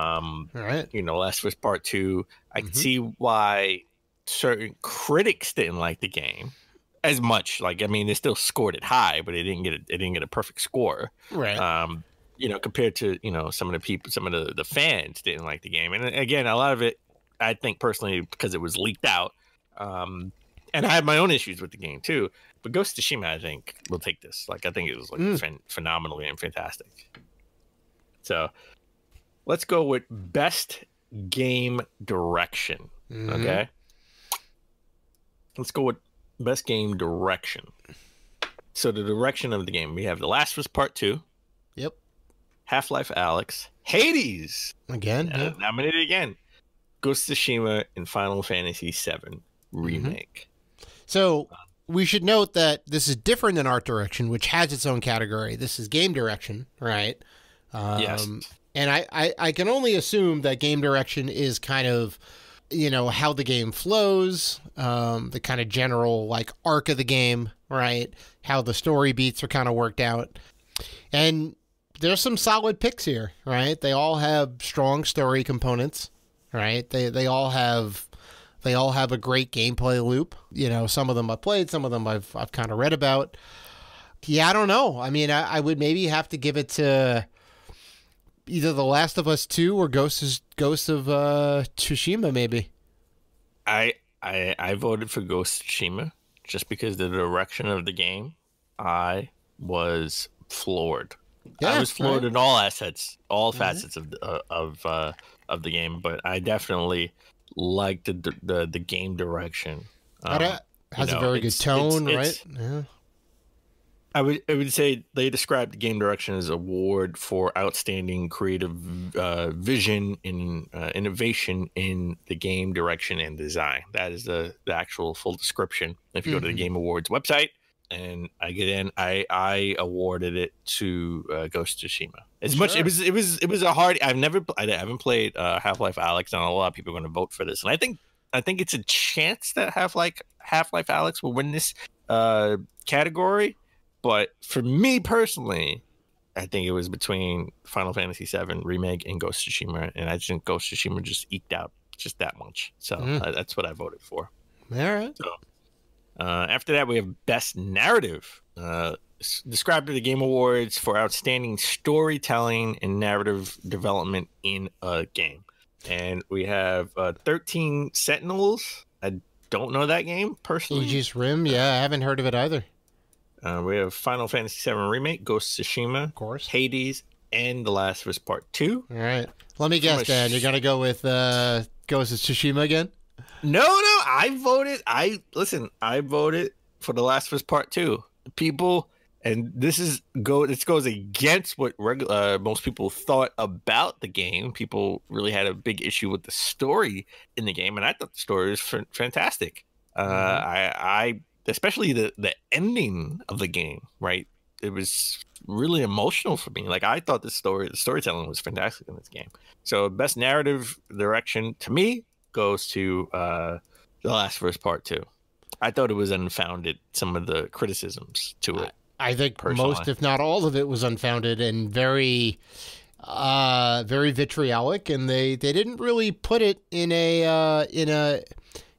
Right. Last of Us Part 2. I can see why certain critics didn't like the game as much. Like, I mean, they still scored it high, but it didn't get a perfect score. Right. Compared to some of the fans didn't like the game, and again, a lot of it, I think personally, because it was leaked out. And I have my own issues with the game too. But Ghost of Tsushima, I think, will take this. Like, I think it was phenomenally and fantastic. So let's go with best game direction. Okay. Let's go with best game direction. So the direction of the game, we have The Last of Us Part 2. Yep. Half-Life Alyx. Hades. Again. Yeah. Nominated again. Ghost of Tsushima and Final Fantasy VII Remake. So we should note that this is different than art direction, which has its own category. This is game direction, right? Yes. And I can only assume that game direction is kind of, how the game flows, the kind of general like arc of the game, right? How the story beats are kind of worked out. And there's some solid picks here, right? They all have strong story components, right? They all have a great gameplay loop. Some of them I've played, some of them I've kind of read about. Yeah, I don't know. I mean, I would maybe have to give it to either The Last of Us 2 or Ghost of Tsushima, maybe. I voted for Ghost of Tsushima just because the direction of the game. I was floored. Yeah, I was floored in all facets of the game, but I definitely liked the game direction. Has a very good tone, right? Yeah. I would say they described the game direction as award for outstanding creative vision and innovation in the game direction and design. That is the actual full description. If you go to the Game Awards website, and I awarded it to Ghost of Tsushima. Much it was a hard. I haven't played Half-Life Alyx, and a lot of people are going to vote for this, and I think it's a chance that Half-Life Alyx will win this category. But for me personally, I think it was between Final Fantasy VII Remake and Ghost of Tsushima, and I think Ghost of Tsushima just eked out just that much. So that's what I voted for. All right. So, after that, we have Best Narrative, described at the Game Awards for outstanding storytelling and narrative development in a game. And we have 13 Sentinels. I don't know that game personally. Aegis Rim, yeah, I haven't heard of it either. We have Final Fantasy VII Remake, Ghost of Tsushima, of course, Hades, and The Last of Us Part 2. All right. Let me guess, Dan. You're going to go with Ghost of Tsushima again? No. I voted for The Last of Us Part 2. People, and this goes against what most people thought about the game. People really had a big issue with the story in the game, and I thought the story was fantastic. I especially the ending of the game, right? It was really emotional for me. Like, I thought the storytelling was fantastic in this game. So best narrative direction to me goes to The Last of Us Part 2. I thought it was unfounded, some of the criticisms to it. I think personally, most, if not all of it, was unfounded and very vitriolic, and they didn't really put it in a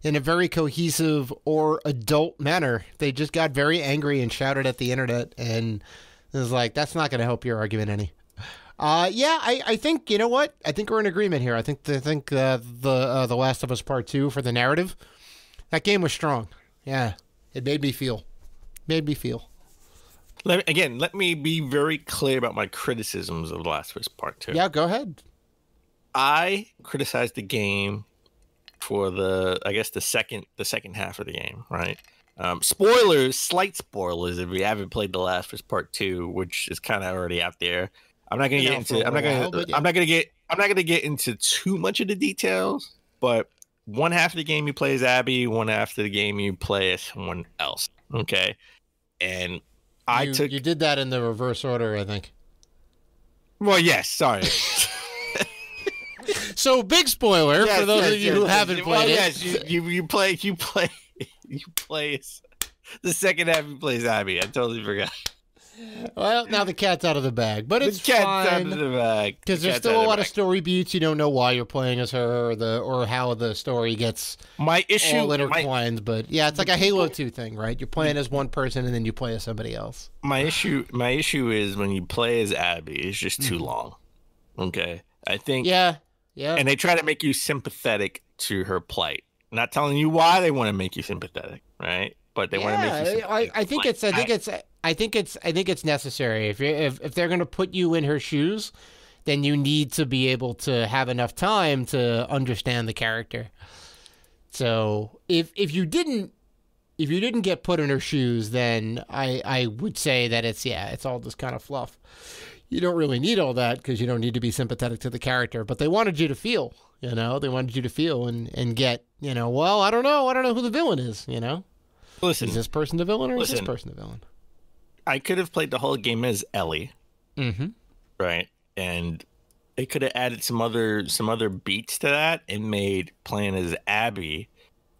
very cohesive or adult manner. They just got very angry and shouted at the internet, and it was like, that's not going to help your argument any. I think, you know what? I think we're in agreement here. I think the Last of Us Part 2 for the narrative, that game was strong. Yeah, it made me feel. Let me be very clear about my criticisms of The Last of Us Part 2. Yeah, go ahead. I criticized the game for the second half of the game, right? Spoilers, slight spoilers if you haven't played The Last of Us Part 2, which is kind of already out there. I'm not gonna get into too much of the details, but one half of the game you play as Abby, one half of the game you play as someone else. Okay, and you did that in the reverse order, I think. Well, yes. Sorry. So big spoiler for those of you who haven't played it. Yes, you play the second half. You play as Abby. I totally forgot. Well, now the cat's out of the bag, but it's fine out of the bag because there's still a lot of story beats. You don't know why you're playing as her or how the story gets all intertwined. But yeah, it's like a Halo 2 thing, right? You're playing as one person and then you play as somebody else. My issue is when you play as Abby, it's just too long. Okay, I think. Yeah. And they try to make you sympathetic to her plight. Not telling you why they want to make you sympathetic, right? But they want to make you sympathetic. I think it's necessary. If they're going to put you in her shoes, then you need to be able to have enough time to understand the character. So if you didn't get put in her shoes, then I would say that it's all just kind of fluff. You don't really need all that because you don't need to be sympathetic to the character, but they wanted you to feel, they wanted you to feel and get, well, I don't know who the villain is, Listen, is this person the villain or is this person the villain? I could have played the whole game as Ellie, right? And they could have added some other beats to that and made playing as Abby,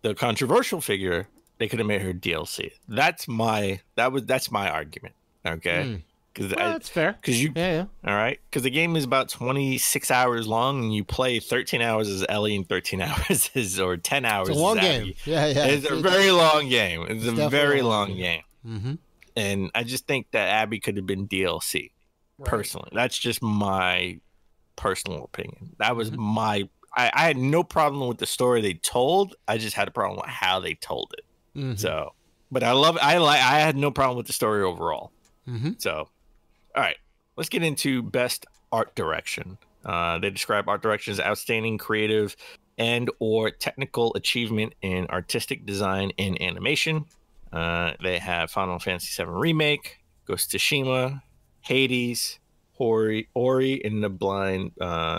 the controversial figure. They could have made her DLC. That's my argument. Okay. That's fair. All right. Because the game is about 26 hours long, and you play 13 hours as Ellie and 13 hours or 10 hours. It's a long as game. Abby. Yeah. It's a very long game. It's a very long game. Mm-hmm. And I just think that Abby could have been DLC. Right. Personally, that's just my personal opinion. That was I had no problem with the story they told. I just had a problem with how they told it. Mm-hmm. So, but I had no problem with the story overall. Mm-hmm. So. All right, let's get into best art direction. They describe art direction as outstanding creative and or technical achievement in artistic design and animation. They have Final Fantasy VII Remake, Ghost of Tsushima, Hades, Ori and the Blind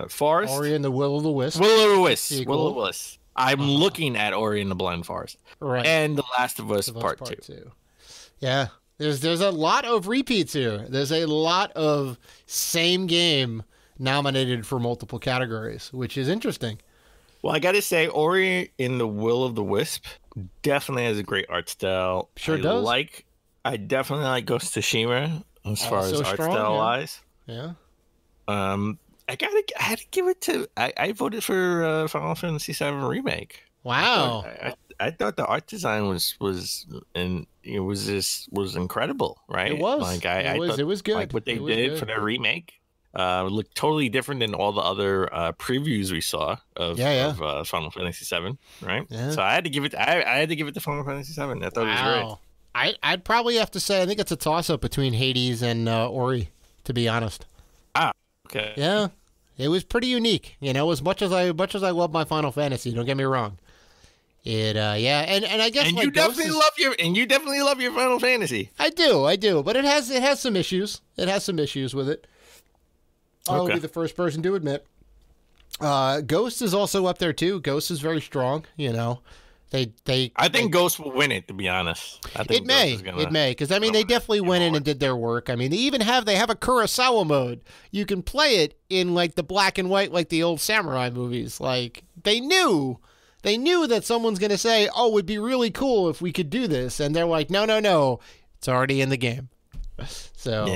Forest. Ori and the Will of the Wisp. Will of the Wisp. I'm looking at Ori and the Blind Forest. Right. And The Last of Us Part 2. Yeah. There's a lot of repeats here. There's a lot of same game nominated for multiple categories, which is interesting. Well, I got to say, Ori in the Will of the Wisp definitely has a great art style. Sure does. I definitely like Ghost of Tsushima as far as art style wise. Yeah. I had to give it to. I voted for Final Fantasy VII Remake. Wow. I thought the art design was incredible, right? It was. Like it was good. Like what they did for their remake, looked totally different than all the other previews we saw of Final Fantasy VII, right? Yeah. So I had to give it. I had to give it to Final Fantasy VII. I thought it was great. I'd probably have to say I think it's a toss up between Hades and Ori, to be honest. Okay. Yeah, it was pretty unique. As much as I love my Final Fantasy, don't get me wrong. And I guess you definitely love your Final Fantasy. I do, but it has some issues. It has some issues with it. I'll be the first person to admit. Ghost is also up there too. Ghost is very strong. I think Ghost will win it. To be honest, I think it may because they definitely went in and did their work. They have a Kurosawa mode. You can play it in like the black and white, like the old samurai movies. Like they knew that someone's going to say, oh, it would be really cool if we could do this. And they're like, no. It's already in the game. So,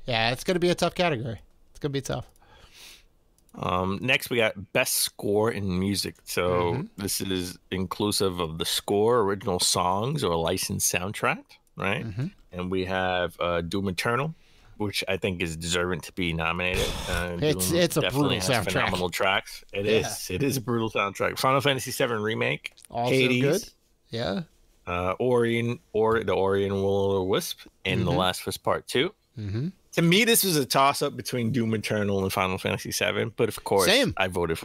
yeah, it's going to be a tough category. It's going to be tough. Next, we got Best Score in Music. So this is inclusive of the score, original songs, or licensed soundtrack, right? Mm-hmm. And we have Doom Eternal, which I think is deserving to be nominated. It's a brutal soundtrack. Phenomenal tracks. It is a brutal soundtrack. Final Fantasy VII Remake. Also Hades, good. Yeah. Ori and Will of the Wisp, and The Last of Us Part 2. Mm-hmm. To me, this was a toss-up between Doom Eternal and Final Fantasy VII, but of course, I voted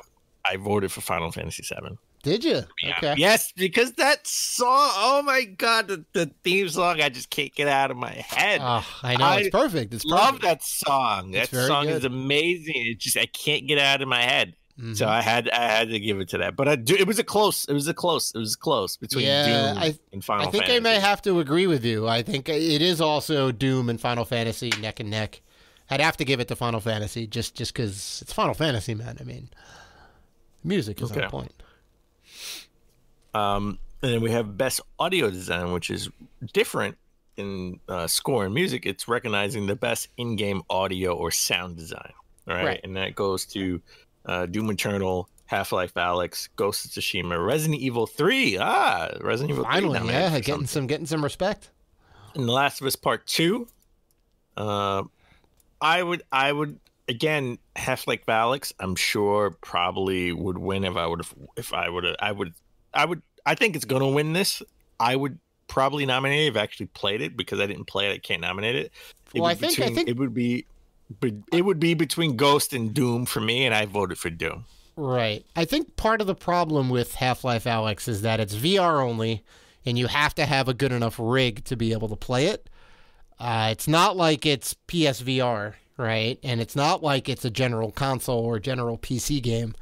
I voted for Final Fantasy VII. Did you? Yeah. Okay. Yes, because that song, oh my God, the theme song, I just can't get out of my head. Oh, I know. It's perfect. It's love perfect. that song. It's That song good. is amazing. It just, I can't get it out of my head. Mm-hmm. So I had to give it to that. But it was close between Doom and Final Fantasy. I think I may have to agree with you. I think it is also Doom and Final Fantasy neck and neck. I'd have to give it to Final Fantasy just because it's Final Fantasy, man. I mean, music is on point. And then we have Best Audio Design, which is different in score and music. It's recognizing the best in-game audio or sound design. Right. And that goes to Doom Eternal, Half-Life Alyx, Ghost of Tsushima, Resident Evil 3. Resident Evil 3. Finally, yeah, getting some respect. And The Last of Us Part 2. I would again, Half-Life Alyx, I'm sure probably would win I think it's gonna win this. I would probably nominate it if I actually played it, because I didn't play it, I can't nominate it. I think it would be between Ghost and Doom for me, and I voted for Doom. Right. I think part of the problem with Half-Life Alyx is that it's VR only, and you have to have a good enough rig to be able to play it. It's not like it's PSVR, right? And it's not like it's a general console or general PC game.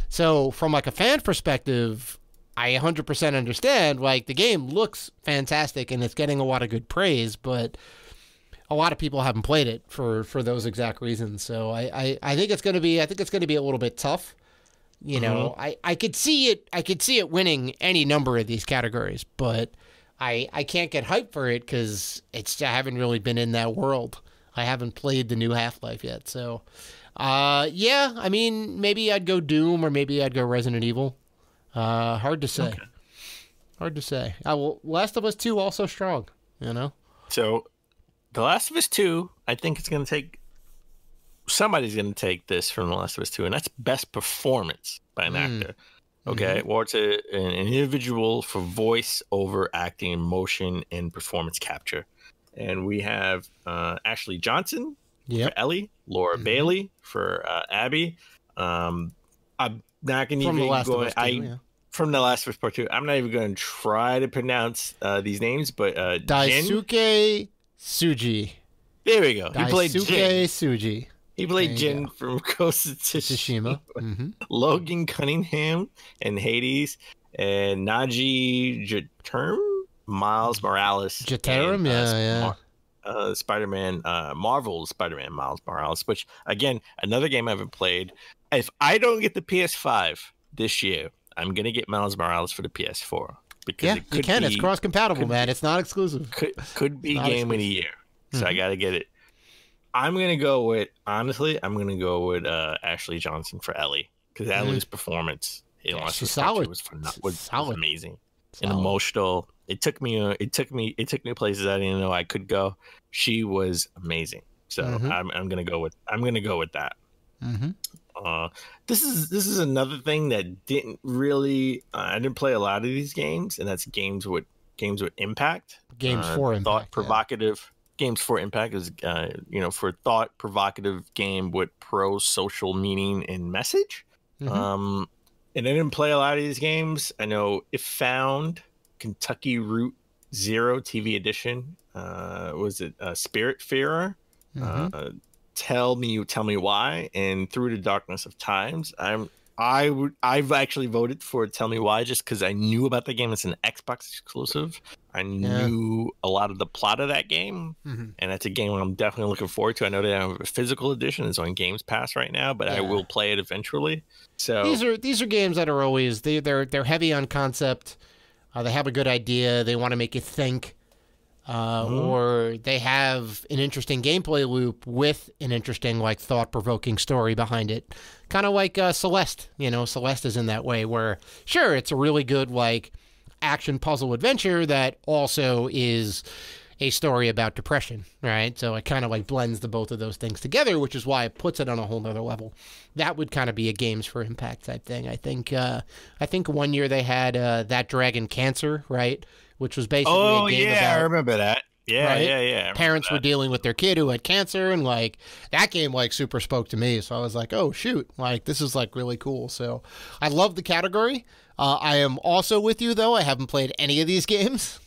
So from like a fan perspective, I 100% understand, like, the game looks fantastic and it's getting a lot of good praise, but a lot of people haven't played it for those exact reasons. So I think it's going to be a little bit tough. You know, I could see it winning any number of these categories, but I can't get hyped for it because I haven't really been in that world. I haven't played the new Half-Life yet. So, yeah, I mean, maybe I'd go Doom or maybe I'd go Resident Evil. Hard to say. Okay. Hard to say. Well, Last of Us 2 also strong, you know? So, The Last of Us 2, I think it's going to take... Somebody's going to take this from The Last of Us 2, and that's best performance by an actor. Okay? Well, it's an individual for voice over acting, motion, and performance capture. And we have Ashley Johnson for Ellie, Laura Bailey for Abby. I'm not going to even go... From The Last of Us Part 2. I'm not even going to try to pronounce these names, but Daisuke Tsuji. There we go. He played Daisuke Tsuji. He played Jin from Ghost of Tsushima. Logan Cunningham in Hades, and Naji Jaterm, Miles Morales. Jaterm, Spider-Man, Marvel's Spider-Man Miles Morales, which, again, another game I haven't played. If I don't get the PS5 this year, I'm going to get Miles Morales for the PS4. Because you can. It's cross-compatible, man. It's not exclusive. Could be game of the year. So I got to get it. I'm going to go with Ashley Johnson for Ellie. Because Ellie's performance she's solid. was amazing. Solid. And emotional. It took me places I didn't know I could go. She was amazing. So I'm going to go with that. This is another thing that didn't really I didn't play a lot of these games, and that's games with impact. Games for impact. Thought provocative. Games for impact is for thought provocative game with pro social meaning and message. And I didn't play a lot of these games. I know If Found, Kentucky Route Zero TV edition. Was it Spiritfarer? Tell me why, and Through the Darkness of Times. I've actually voted for Tell Me Why just because I knew about the game. It's an Xbox exclusive. I knew a lot of the plot of that game, and that's a game I'm definitely looking forward to. I know they have a physical edition; it's on Games Pass right now, but I will play it eventually. So these are games that are always they're heavy on concept. They have a good idea. They want to make you think. Or they have an interesting gameplay loop with an interesting, like, thought-provoking story behind it. Kind of like Celeste. You know, Celeste is in that way where, sure, it's a really good, like, action puzzle adventure that also is a story about depression, right? So it kind of, like, blends the both of those things together, which is why it puts it on a whole nother level. That would kind of be a Games for Impact type thing. I think 1 year they had That Dragon Cancer, right? Which was basically a game about... I remember that. Yeah, right? yeah. Parents were dealing with their kid who had cancer, and like that game like super spoke to me. So I was like, oh shoot, like this is like really cool. So I love the category. I am also with you though. I haven't played any of these games.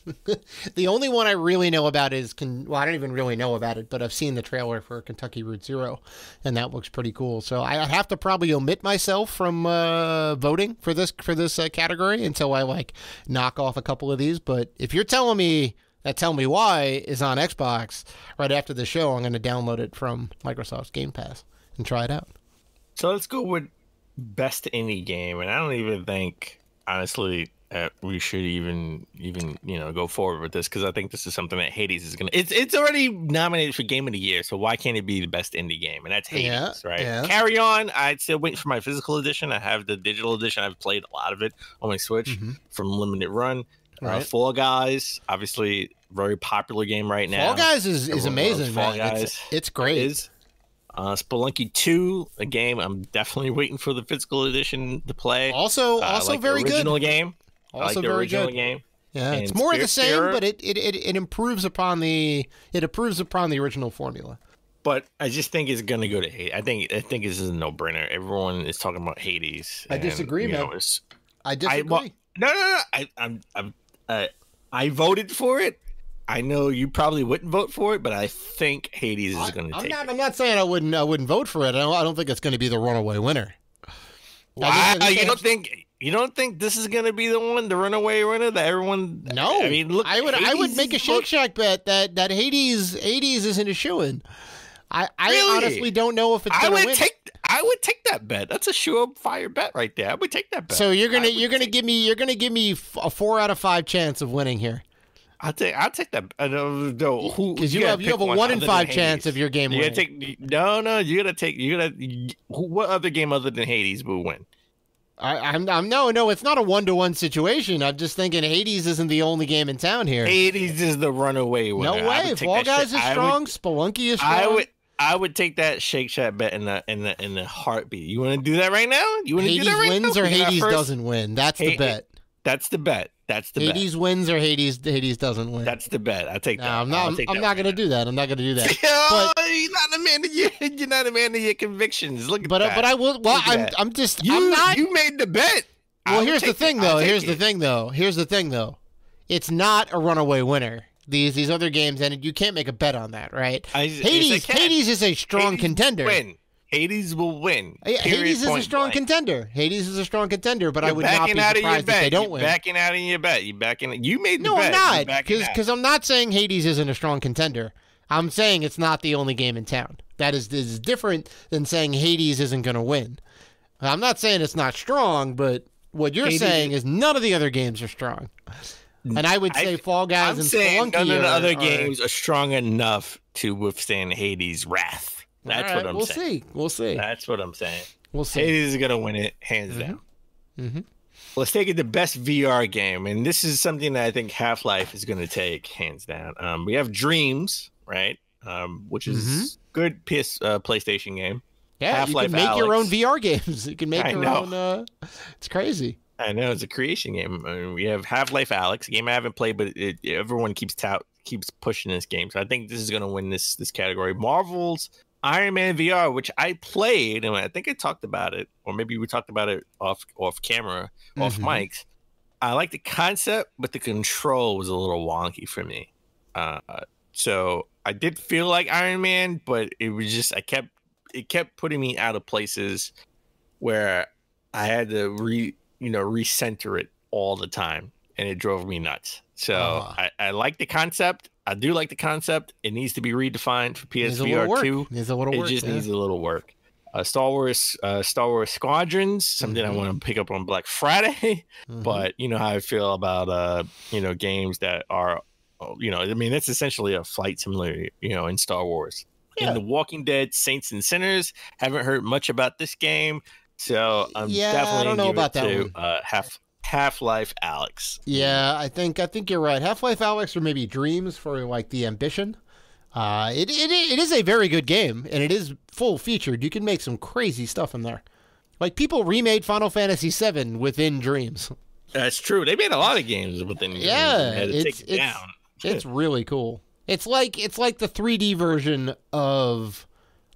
The only one I really know about is well, I don't even really know about it, but I've seen the trailer for Kentucky Route Zero, and that looks pretty cool. So I have to probably omit myself from voting for this category until I like knock off a couple of these. But if you're telling me that Tell Me Why is on Xbox right after the show, I'm going to download it from Microsoft's Game Pass and try it out. So let's go with best indie game, and I don't even think, honestly, we should even go forward with this, because I think this is something that Hades is gonna. It's already nominated for Game of the Year, so why can't it be the best indie game? And that's Hades, right? Yeah. Carry On. I'd still waiting for my physical edition. I have the digital edition. I've played a lot of it on my Switch from Limited Run. Right. Fall Guys, obviously, very popular game right now. Fall Guys is amazing, Fall man. Guys. It's great. Spelunky 2, a game I'm definitely waiting for the physical edition to play. Also like very the original good. Game. Also like the very original good. Game. Yeah, and it's more of the same, Spirit, but it improves upon the original formula. But I just think it's gonna go to Hades. I think this is a no-brainer. Everyone is talking about Hades. I disagree, man. I disagree. No. I voted for it. I know you probably wouldn't vote for it, but I think Hades is going to take it. I'm not saying I wouldn't vote for it. I don't think it's going to be the runaway winner. Wow, you don't think this is going to be the runaway winner that everyone? No, I mean, look, I would make a Shake Shack bet that Hades isn't a shoo-in. I honestly don't know if it's going to win. I would take that bet. That's a surefire bet right there. I would take that bet. So you're gonna give me a 4 out of 5 chance of winning here. I'll take that. Because you have a 1 in 5 chance of your game winning. What other game other than Hades will win? No, it's not a 1-to-1 situation. I'm just thinking Hades isn't the only game in town here. Hades is the runaway winner. No way. Fall Guys is strong. Spelunky is strong. I would take that Shake Shack bet in the heartbeat. You want to do that right now? You want to do that right now? Hades wins or Hades doesn't win. That's the bet. That's the bet. Hades wins or Hades doesn't win. That's the bet. I take that. I'm not going to do that. I'm not going to do that. You're not a man of your convictions. Look at that. But I will. Well, I'm just. I'm not. You made the bet. Well, here's the thing, though. Here's the thing, though. It's not a runaway winner. These other games, and you can't make a bet on that, right? Hades is a strong contender. Hades will win. Hades is a strong contender. Hades is a strong contender, but I would not be surprised if they don't win. You're backing out of your bet. You made the bet. No, I'm not. Because I'm not saying Hades isn't a strong contender. I'm saying it's not the only game in town. That is different than saying Hades isn't going to win. I'm not saying it's not strong, but what you're saying is none of the other games are strong. And I would say Fall Guys and Spelunky none of the other games are strong enough to withstand Hades' wrath. That's what I'm saying. We'll see. That's what I'm saying. We'll see. Hades is going to win it, hands down. Mm-hmm. Let's take it to best VR game. And this is something that I think Half-Life is going to take, hands down. We have Dreams, right? Which is good PlayStation game. Yeah, Half-Life you can make your own VR games. You can make your own. It's crazy. I know, it's a creation game. We have Half-Life Alyx, a game I haven't played, but everyone keeps pushing this game. So I think this is going to win this category. Marvel's Iron Man VR, which I played, and I think I talked about it, or maybe we talked about it off camera, off mics. I like the concept, but the control was a little wonky for me. So I did feel like Iron Man, but it was just it kept putting me out of places where I had to recenter it all the time, and it drove me nuts. So I like the concept. I do like the concept. It needs to be redefined for PSVR 2. It just needs a little work. Star Wars Squadrons, something I want to pick up on Black Friday. But you know how I feel about games that are, it's essentially a flight simulator, in Star Wars. In The Walking Dead, Saints and Sinners, haven't heard much about this game. So I'm definitely I don't know about that one. Half-Life Alyx. Yeah, I think you're right. Half-Life Alyx, or maybe Dreams for like the ambition. It is a very good game, and it is full featured. You can make some crazy stuff in there. Like people remade Final Fantasy VII within Dreams. That's true. They made a lot of games within Dreams. Yeah, and had to take it down. It's really cool. It's like the 3D version of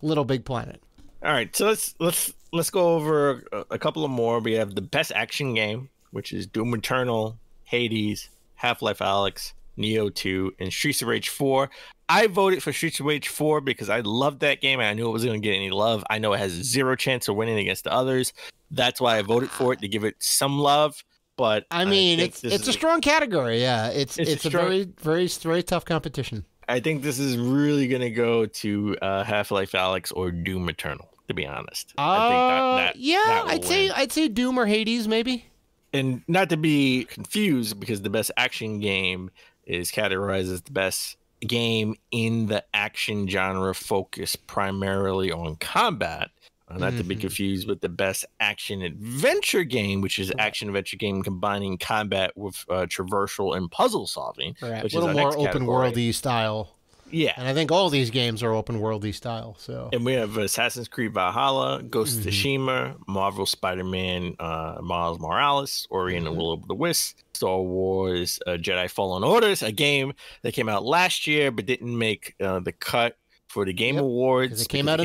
Little Big Planet. All right, so let's go over a couple of more. We have the best action game, which is Doom Eternal, Hades, Half-Life Alyx, Neo 2, and Streets of Rage 4. I voted for Streets of Rage 4 because I loved that game and I knew it wasn't going to get any love. I know it has zero chance of winning against the others. That's why I voted for it, to give it some love. But I mean, it's a strong category. Yeah, it's a very tough competition. I think this is really going to go to Half-Life Alyx or Doom Eternal, to be honest. I think I'd say Doom or Hades maybe. And not to be confused, because the best action game is categorized as the best game in the action genre focused primarily on combat. Not to be confused with the best action adventure game, which is action adventure game combining combat with traversal and puzzle solving. Right. Which a little is more open worldy style. Yeah. And I think all these games are open worldy style. So. And we have Assassin's Creed Valhalla, Ghost of Tsushima, Marvel Spider-Man Miles Morales, Ori and the Will of the Wisp, Star Wars Jedi Fallen Orders, a game that came out last year but didn't make the cut for the Game Awards. It came out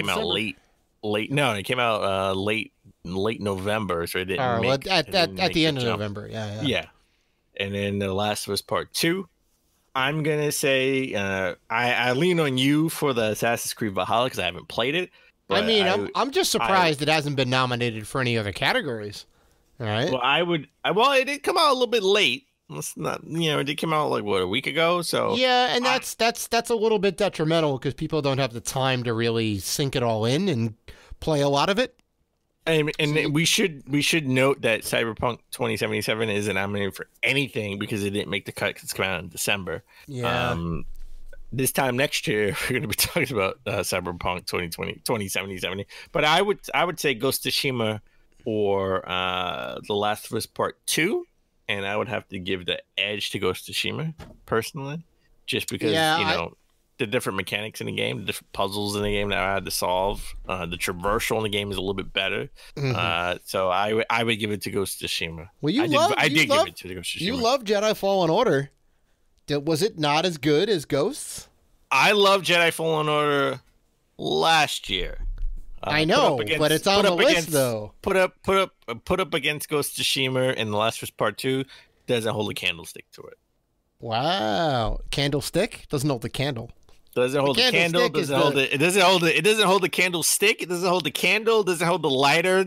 late. No, it came out late November, so it didn't make at the end of November. Yeah. And then The Last of Us Part 2. I'm gonna say I lean on you for the Assassin's Creed Valhalla because I haven't played it. I mean, I'm just surprised it hasn't been nominated for any other categories. All right. Well, it did come out a little bit late. Let's not, it did come out like a week ago. So yeah, and that's a little bit detrimental because people don't have the time to really sink it all in and play a lot of it. And we should note that Cyberpunk 2077 isn't nominated for anything because it didn't make the cut because it's coming out in December. Yeah. This time next year we're going to be talking about Cyberpunk 2077. But I would say Ghost of Tsushima or The Last of Us Part 2, and I would have to give the edge to Ghost of Tsushima personally, just because the different mechanics in the game, the different puzzles in the game that I had to solve. The traversal in the game is a little bit better. So I would give it to Ghost of Tsushima. Well, I did give it to Ghost of Tsushima. You love Jedi Fallen Order. Was it not as good as Ghosts? I love Jedi Fallen Order last year. I know, but it's on the list though. Put up against Ghost of Tsushima and The Last of Us Part 2 doesn't hold a candlestick to it. Wow, candlestick doesn't hold the candle. Doesn't hold the candle. It doesn't hold the candlestick. It doesn't hold the candle. It doesn't hold the lighter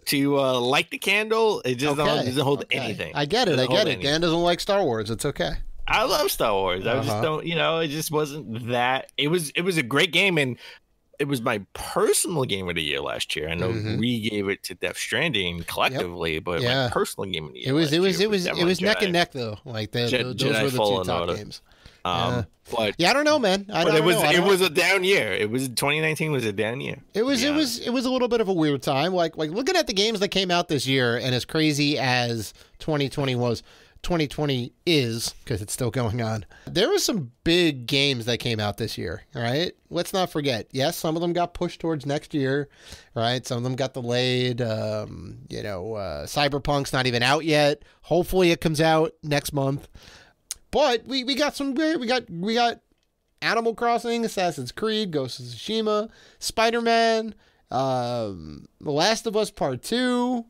to light the candle. It just doesn't hold anything. I get it. Dan doesn't like Star Wars. It's okay. I love Star Wars. I just don't. It just wasn't that. It was a great game, and it was my personal game of the year last year. I know we gave it to Death Stranding collectively, but my personal game of the year. It was neck and neck though. Like those were the two top games. But I don't know, man. It was a down year. 2019 was a down year. It was a little bit of a weird time. Like looking at the games that came out this year, and as crazy as 2020 was, 2020 is, because it's still going on. There were some big games that came out this year, right? Let's not forget. Yes, some of them got pushed towards next year, right? Some of them got delayed. Cyberpunk's not even out yet. Hopefully it comes out next month. But we got we got Animal Crossing, Assassin's Creed, Ghost of Tsushima, Spider-Man, The Last of Us Part 2.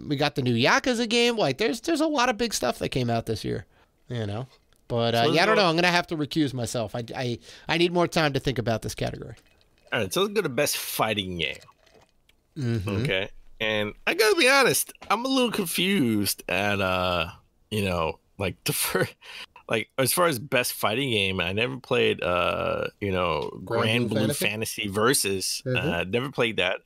We got the new Yakuza game. Like there's a lot of big stuff that came out this year, But I don't know. I'm gonna have to recuse myself. I need more time to think about this category. All right, so let's go to best fighting game. Okay, and I gotta be honest, I'm a little confused at as far as best fighting game, I never played Grand Blue Fantasy Versus. Never played that,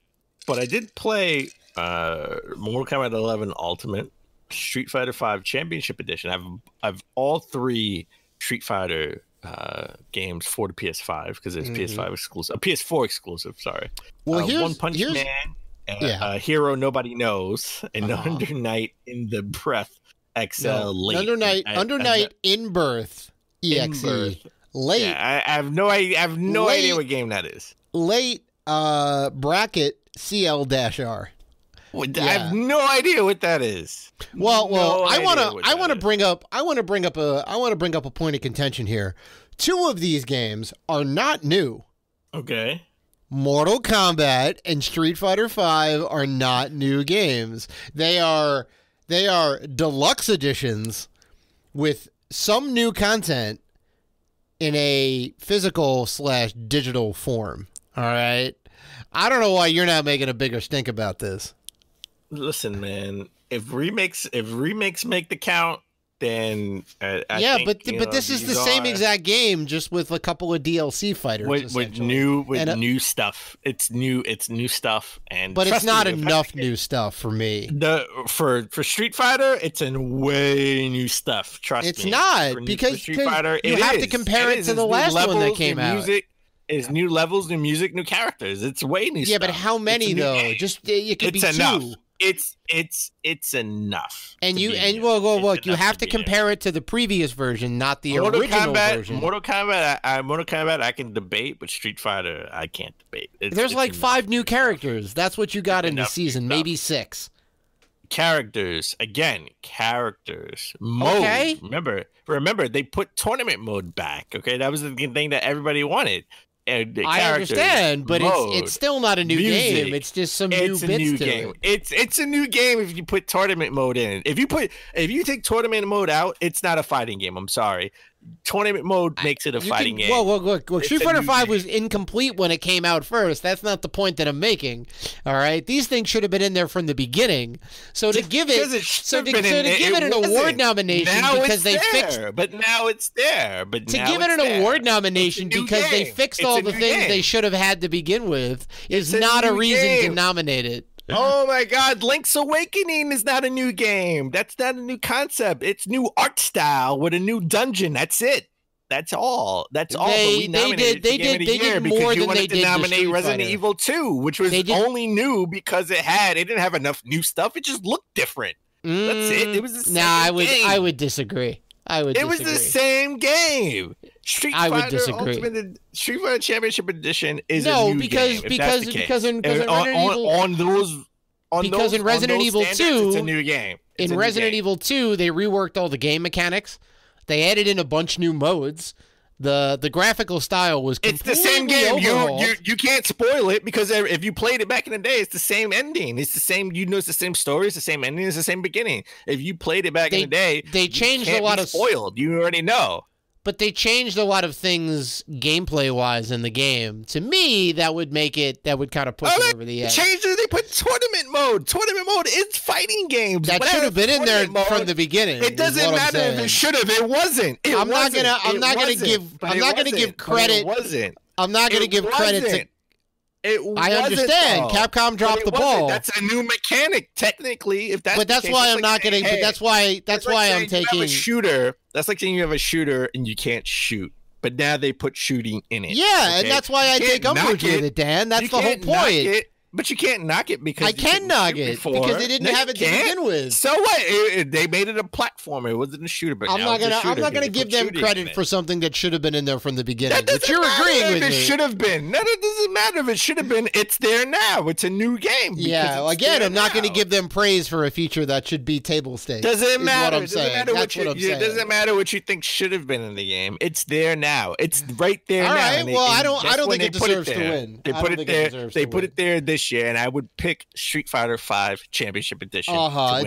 but I did play Mortal Kombat 11 Ultimate, Street Fighter 5 Championship Edition. I've all three Street Fighter games for the PS5 because it's PS5 exclusive, PS4 exclusive. Sorry. Well, One Punch Man, Hero Nobody Knows, and Under Night in the Breath XL late. Under Night in Birth EXE late. Yeah, I have no idea what game that is. Late bracket CL-R. I have no idea what that is. Well, I want to bring up a point of contention here. 2 of these games are not new. Okay. Mortal Kombat and Street Fighter V are not new games. They are deluxe editions with some new content in a physical/digital form. All right. I don't know why you're not making a bigger stink about this. Listen, man. If remakes make the count, then I think, but this is the same exact game, just with a couple of DLC fighters with new stuff. It's new stuff, but it's not enough new stuff for me. For Street Fighter, it's in way new stuff. Trust me, it's not because Street Fighter, you have to compare it to the last one that came out. It's new levels, new music, new characters. It's way new stuff. Yeah, but how many though? Game. Just it could be enough. 2. It's enough. And look, you have to compare it to the previous version, not the original version. Mortal Kombat, I can debate, but Street Fighter, I can't debate. There's like 5 new characters. That's what you got in the season, maybe 6. Characters mode. Okay. Remember, they put tournament mode back. Okay, that was the thing that everybody wanted. I understand, but it's still not a new game. It's just some new bits to it. It's a new game if you put tournament mode in. If you take tournament mode out, it's not a fighting game. I'm sorry. Tournament mode makes it a fighting game. Well, look. Street Fighter V was incomplete when it came out first. That's not the point that I'm making. All right, these things should have been in there from the beginning. So to give it an award nomination because they fixed. But now it's there. But to give it an award nomination because they fixed all the things they should have had to begin with is not a reason to nominate it. Oh my God, Link's Awakening is not a new game. That's not a new concept. It's new art style with a new dungeon. That's it. That's all. That's all. They did more than they did to nominate Resident Evil 2, which was only new because it didn't have enough new stuff. It just looked different. That's it. It was the same game. I would disagree. It was the same game. Street Fighter Championship Edition is a new game. Because in Resident Evil 2, it's a new game. In Resident Evil 2, they reworked all the game mechanics. They added in a bunch new modes. The graphical style was completely It's the same game. overhauled. You can't spoil it because if you played it back in the day, it's the same ending. It's the same. It's the same story. It's the same ending. It's the same beginning. If you played it back in the day, they changed a lot of spoiled. You already know. But they changed a lot of things gameplay-wise in the game. To me, that would kind of push it over the edge. They put tournament mode. Tournament mode is fighting games. That should have been in there from the beginning. It doesn't matter if it should have. It wasn't. I'm not gonna give credit. I'm not gonna give credit to. I understand. Capcom dropped the ball. That's a new mechanic, technically. If that's but that's why I'm not getting. But that's why I'm taking a shooter. That's like saying you have a shooter and you can't shoot, but now they put shooting in it. Yeah, and that's why I take umbrage with it, Dan. That's the whole point. But you can't knock it because I can knock it because they didn't have it to begin with. So what? They made it a platformer. It wasn't a shooter. But I'm not gonna give them credit for something that should have been in there from the beginning. But you're agreeing with me. It should have been. No, it doesn't matter if it should have been. It's there now. It's a new game. Yeah. Again, I'm not going to give them praise for a feature that should be table stakes. Doesn't matter. What I'm saying. That's what I'm saying. It doesn't matter what you think should have been in the game. It's there now. It's right there now. All right. Well, I don't think it deserves to win. They put it there. They put it there this year, and I would pick Street Fighter V Championship Edition.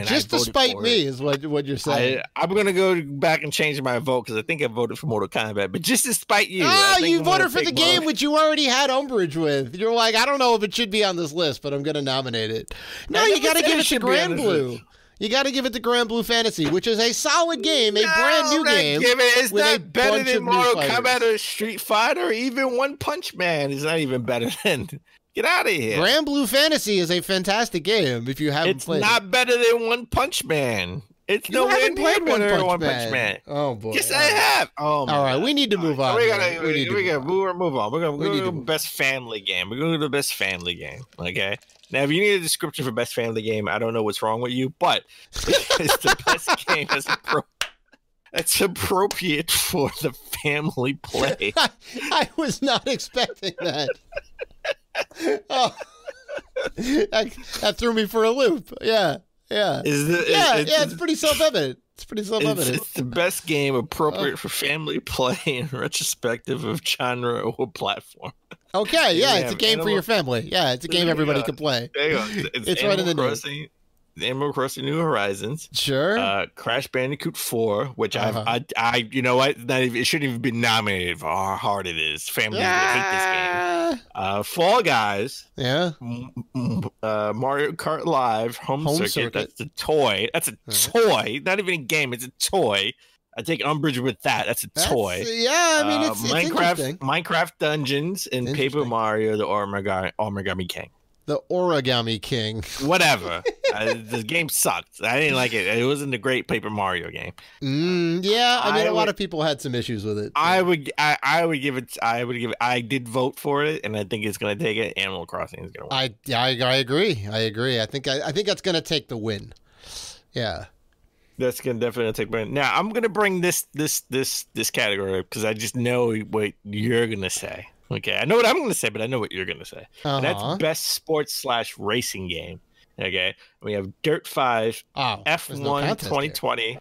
Just to spite me is what you're saying. I'm gonna go back and change my vote because I think I voted for Mortal Kombat, but just to spite you. You voted for the game which you already had umbrage with. You're like, I don't know if it should be on this list, but I'm gonna nominate it. No, you gotta give it to Grand Blue. You got to give it to Grand Blue Fantasy, which is a solid game, a brand new game. It's not better than Mortal Kombat or Street Fighter. Even One Punch Man is not even better than. Get out of here. Grand Blue Fantasy is a fantastic game if you haven't played it. It's not better than One Punch Man. It's you haven't played One Punch Man. Oh, boy. Yes, I have. Oh, all right, we need to move on. We gotta move on. We're going to go to the best family game. We're going to go to the best family game, okay? Now, if you need a description for best family game, I don't know what's wrong with you, but it's the best game that's appropriate for the family play. I was not expecting that. Oh, that threw me for a loop. Yeah. It's pretty self-evident. It's pretty self-evident. It's the best game appropriate for family play in retrospective of genre or platform. Okay, yeah, it's a game for your family. Yeah, it's a game everybody can play. There you go. It's right in the name. Animal Crossing New Horizons. Sure. Crash Bandicoot 4, which I you know what? It shouldn't even be nominated for how hard it is. Families would hate this game. Fall Guys. Yeah. Mario Kart Live Home Circuit. That's a toy. That's a toy. Not even a game. It's a toy. I take umbrage with that. That's a toy. Yeah, I mean, it's Minecraft Dungeons and Paper Mario, the Origami King. The Origami King. Whatever. The game sucked. I didn't like it. It wasn't a great Paper Mario game. Yeah, I mean, a lot of people had some issues with it. I would give it. I did vote for it, and I think it's going to take it. Animal Crossing is going to win. I agree. I think that's going to take the win. Yeah. That's gonna definitely take the win. Now I'm gonna bring this category up because I just know what you're gonna say. Okay, I know what I'm going to say, but I know what you're going to say. And that's best sports / racing game. Okay, we have Dirt 5, F1 2020,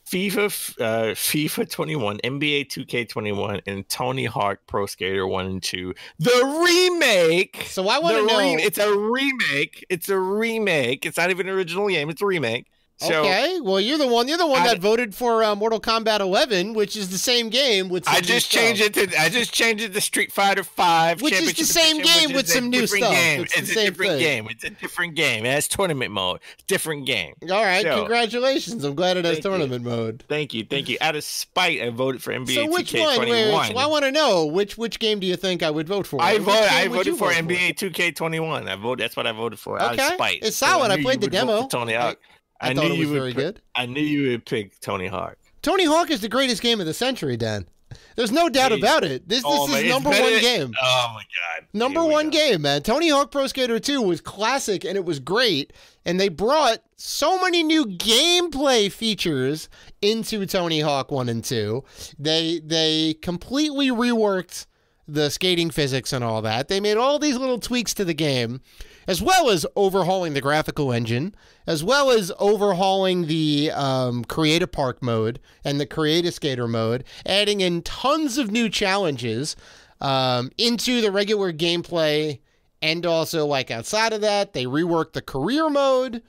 FIFA 21, NBA 2K21, and Tony Hawk Pro Skater 1 and 2. The remake. So I want to know. It's a remake. It's a remake. It's not even an original game. It's a remake. So, okay, well, you're the one that voted for Mortal Kombat 11, which is the same game with some I just changed it to Street Fighter 5, which is the same game with some new stuff. It's a different game. It's a different game. It has tournament mode. Different game. All right, congratulations. I'm glad it has tournament mode. Thank you. Out of spite, I voted for NBA 2K21. So which one? So I want to know which game do you think I would vote for? I voted for NBA 2K21. That's what I voted for. Out of spite. It's solid. I played the demo. Tony Hawk. I thought it was very good. I knew you would pick Tony Hawk. Tony Hawk is the greatest game of the century, Dan. There's no doubt about it. This is number one game. Oh, my God. Number one game, man. Tony Hawk Pro Skater 2 was classic, and it was great. And they brought so many new gameplay features into Tony Hawk 1 and 2. They completely reworked the skating physics and all that. They made all these little tweaks to the game, as well as overhauling the graphical engine, as well as overhauling the Creative Park mode and the Creative Skater mode, adding in tons of new challenges into the regular gameplay. And also, like, outside of that, they reworked the career mode,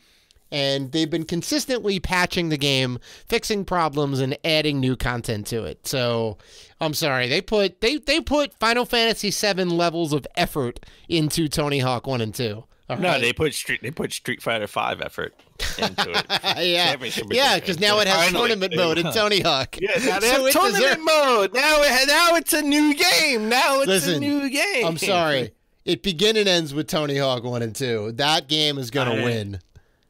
and they've been consistently patching the game, fixing problems, and adding new content to it. So, I'm sorry, they put Final Fantasy VII levels of effort into Tony Hawk 1 and 2. No, they put Street Fighter 5 effort into it. Yeah, because now it has tournament mode in Tony Hawk. Yeah, now they have tournament mode. Now it's a new game. A new game. I'm sorry. It begins and ends with Tony Hawk 1 and 2. That game is going to win.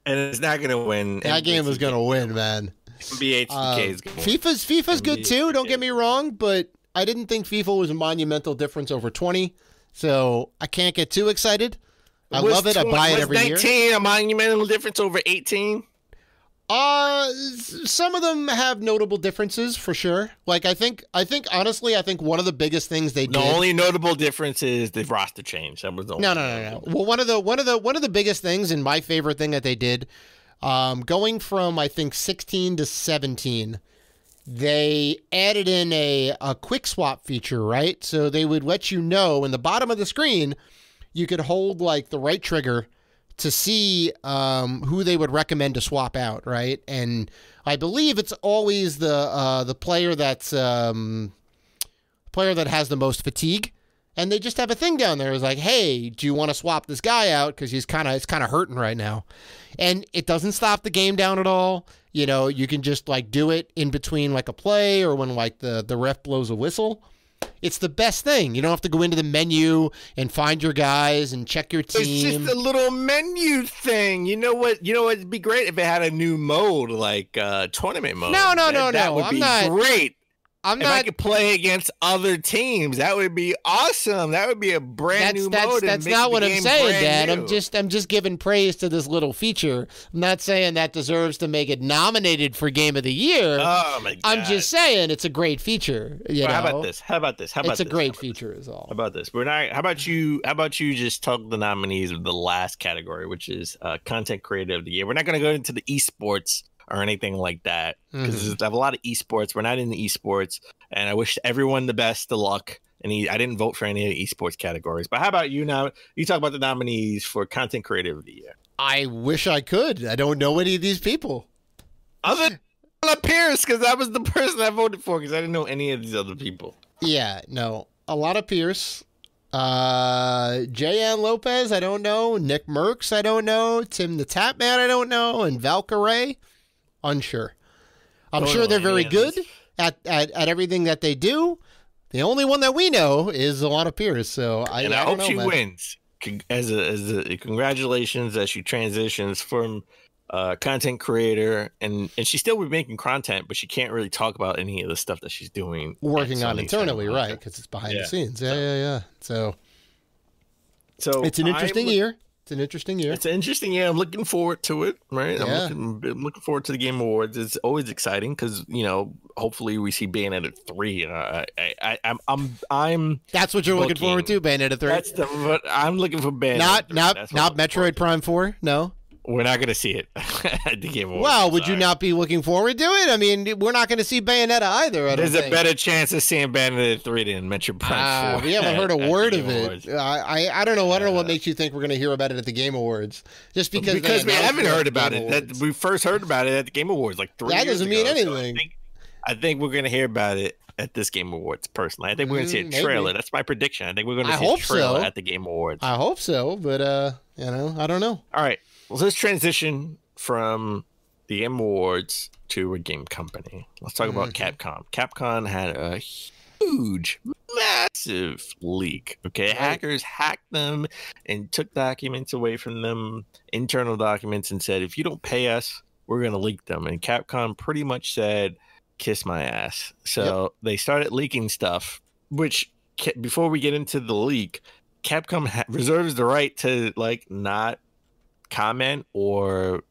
And it's not going to win. That game is going to win, man. NBA 2K is going to win. FIFA's good too, don't get me wrong, but I didn't think FIFA was a monumental difference over 20, so I can't get too excited. I love it. I buy it every year. Was 19 a monumental difference over 18? Some of them have notable differences for sure. Like I think honestly, one of the biggest things they did. The only notable difference is the roster change. That was the only No. Well, one of the biggest things, and my favorite thing that they did, going from I think 16 to 17, they added in a quick swap feature, right? So they would let you know in the bottom of the screen, you could hold like the right trigger to see who they would recommend to swap out, right? And I believe it's always the player that has the most fatigue, and they just have a thing down there. It's like, hey, do you want to swap this guy out because it's kind of hurting right now, and it doesn't stop the game down at all. You know, you can just like do it in between like a play or when like the ref blows a whistle. It's the best thing. You don't have to go into the menu and find your guys and check your team. It's just a little menu thing. You know what? It'd be great if it had a new mode like tournament mode. No. That would be great. If I could play against other teams, that would be awesome. That would be a brand new mode. That's not what I'm saying, Dad. I'm just giving praise to this little feature. I'm not saying that deserves to make it nominated for Game of the Year. Oh my God! I'm just saying it's a great feature. How about this? It's a great feature, is all. How about this? How about you just talk the nominees of the last category, which is content creator of the year. We're not going to go into the esports or anything like that. Because I have a lot of esports. We're not in the esports, and I wish everyone the best of luck. And I didn't vote for any of the esports categories. But how about you now? You talk about the nominees for Content Creator of the Year. I wish I could. I don't know any of these people. Other than Pierce, because that was the person I voted for, because I didn't know any of these other people. Yeah, no. A lot of Pierce. J.N. Lopez, I don't know. Nick Merckx, I don't know. Tim the Tapman, I don't know. And Valkyrae, unsure. I'm sure they're very good at everything that they do. The only one that we know is Alana Pierce, so I hope she wins. As a congratulations as she transitions from content creator, and she's still making content, but she can't really talk about any of the stuff that she's doing, working on internally, right? Because it's behind the scenes. Yeah. So it's an interesting year. It's an interesting year. I'm looking forward to it, right? Yeah. I'm looking forward to the Game Awards. It's always exciting because, hopefully we see Bayonetta 3. I'm That's what you're looking forward to, Bayonetta 3. But I'm looking for Bayonetta 3. Not Metroid Prime 4. No. We're not going to see it at the Game Awards. Well, would you not be looking forward to it? I mean, we're not going to see Bayonetta either. There's a better chance of seeing Bayonetta 3 than Metroid Prime 4. We haven't heard a word of it. I don't know. I don't know what makes you think we're going to hear about it at the Game Awards. Just because we haven't heard about it. We first heard about it at the Game Awards like 3 years ago. That doesn't mean anything. So I think we're going to hear about it at this Game Awards, personally. I think we're going to see a trailer. Maybe. That's my prediction. I think we're going to see a trailer at the Game Awards. I hope so, but, I don't know. All right. Well, let's transition from the Game Awards to a game company. Let's talk about Capcom. Capcom had a huge, massive leak. Okay, hackers hacked them and took documents away from them, internal documents, and said, if you don't pay us, we're going to leak them. And Capcom pretty much said, kiss my ass. So they started leaking stuff, which, before we get into the leak, Capcom reserves the right to not comment or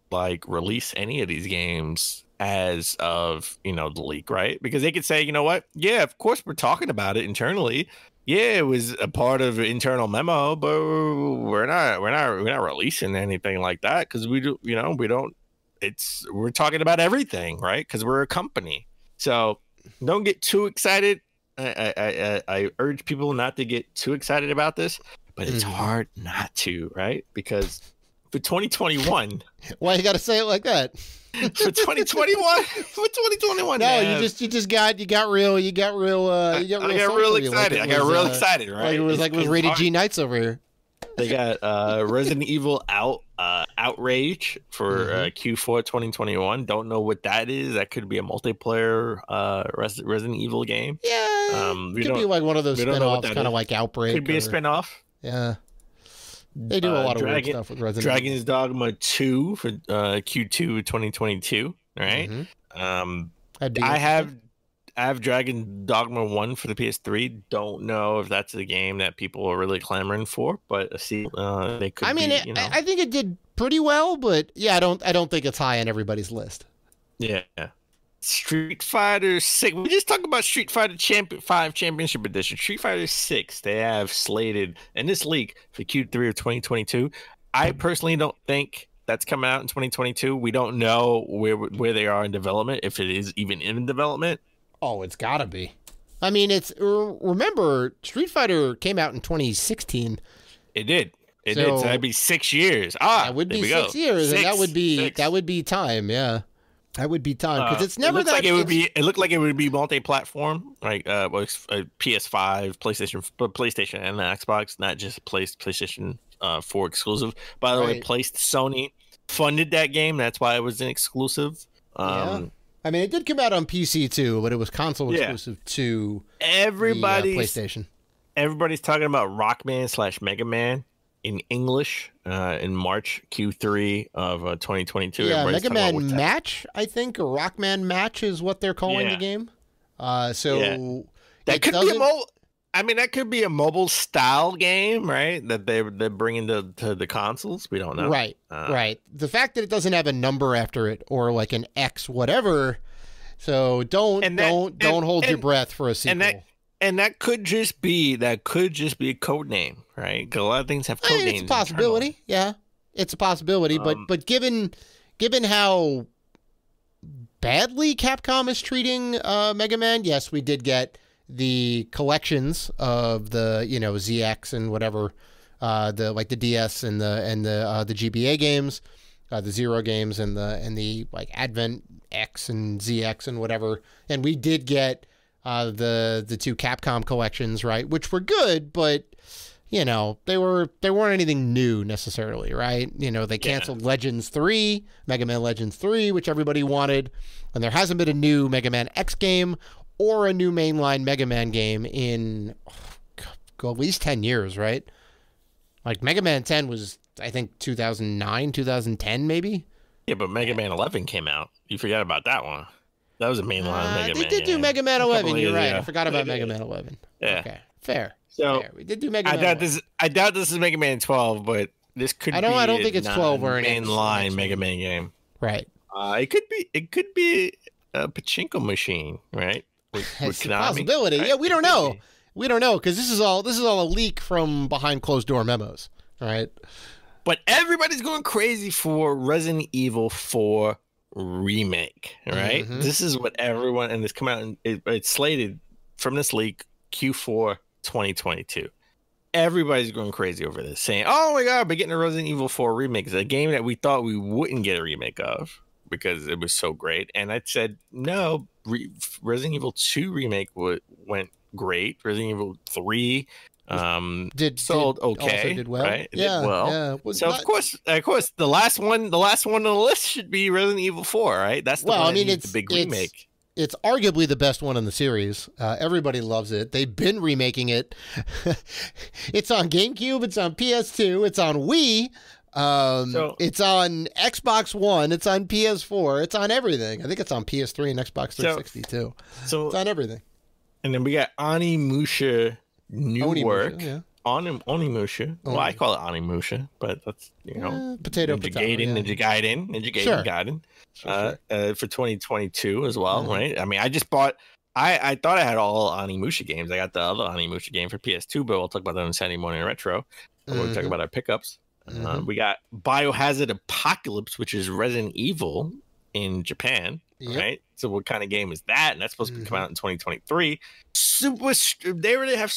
release any of these games as of the leak, right? Because they could say, you know what, of course we're talking about it internally, it was a part of an internal memo, but we're not releasing anything like that because we're talking about everything, right? Because we're a company. So don't get too excited. I urge people not to get too excited about this, but it's hard not to, right? Because for 2021, why you got to say it like that? For 2021, no, you got real excited. I got real excited, right? It was rated G Nights over here. They got Resident Evil Outrage for Q4 2021. Don't know what that is. That could be a multiplayer Resident Evil game. Yeah, could be like one of those spin-offs, kind of like Outbreak. Could be a spin-off. Yeah. They do a lot of weird stuff with Resident Evil. Dragon's Dogma 2 for Q2 2022. All right. I have Dragon Dogma 1 for the PS3. Don't know if that's a game that people are really clamoring for, but they could. I think it did pretty well, but I don't think it's high on everybody's list. Yeah. Street Fighter 6. We just talked about Street Fighter 5 Championship Edition. Street Fighter 6, they have slated in this leak for Q3 of 2022. I personally don't think that's coming out in 2022. We don't know where they are in development, if it is even in development. Oh, it's got to be. I mean, remember, Street Fighter came out in 2016. It did. It did. So that'd be 6 years. That would be 6 years, and that would be time, yeah. That would be time because it's never that. It looked like it would be multi-platform, like PS5, PlayStation, and Xbox, not just PlayStation 4 exclusive. By the way, Sony funded that game. That's why it was an exclusive. I mean, it did come out on PC too, but it was console exclusive to PlayStation. Everybody's talking about Rockman / Mega Man in English in March Q3 of 2022. Yeah, Mega Man Match, I think, or Rockman Match is what they're calling the game. That could be that could be a mobile style game, right? That they're bringing to the consoles. We don't know. Right. The fact that it doesn't have a number after it or like an X whatever. So don't hold your breath for a sequel. And that could just be a code name, right? Because a lot of things have code names. It's a possibility. Yeah, it's a possibility. But given how badly Capcom is treating Mega Man. Yes, we did get the collections of the ZX and whatever, the DS and the GBA games, the Zero games and the like Advent X and ZX and whatever. And we did get the two Capcom collections, right, which were good, but they weren't anything new necessarily, right? They canceled Legends 3, Mega Man Legends 3, which everybody wanted, and there hasn't been a new Mega Man X game or a new mainline Mega Man game in at least 10 years, right? Like Mega Man 10 was, I think, 2009, 2010 maybe? Yeah, but Mega Man 11 came out. You forgot about that one. That was a mainline Mega Man. They did do Mega Man 11, you're right. I forgot about Mega Man 11. Yeah. Okay, fair. So fair. We did do Mega Man 11. I doubt this is Mega Man 12, but this could be I don't think it's 12 or an mainline Mega Man game. Right. It could be a pachinko machine, right? With It's a Konami, possibility. right? Yeah, we don't know. We don't know because this is all a leak from behind closed door memos. All right. But everybody's going crazy for Resident Evil 4 Remake, right? Mm-hmm. This is what everyone, and it's come out, and it's slated from this leak Q4 2022. Everybody's going crazy over this, saying, "Oh my God, we're getting a Resident Evil 4 remake." It's a game that we thought we wouldn't get a remake of because it was so great. And I said, no, Resident Evil 2 remake went great. Resident Evil 3 sold okay, also did well. Right? It Yeah, did well. yeah. So of course, the last one on the list should be Resident Evil 4, right? That's the one that needs the big remake. It's arguably the best one in the series. Everybody loves it. They've been remaking it. It's on GameCube. It's on PS2. It's on Wii. It's on Xbox One. It's on PS4. It's on everything. I think it's on PS3 and Xbox 360 too. So it's on everything. And then we got Onimusha work. Yeah. Onimusha. Well, I call it Onimusha, but that's potato. Ninja Gaiden. Sure. For 2022 as well, right? I mean, I just bought. I thought I had all Onimusha games. I got the other Onimusha game for PS2, but we'll talk about that on Saturday Morning Retro. We'll talk about our pickups. We got Biohazard Apocalypse, which is Resident Evil in Japan, right? So what kind of game is that? And that's supposed to come out in 2023. They have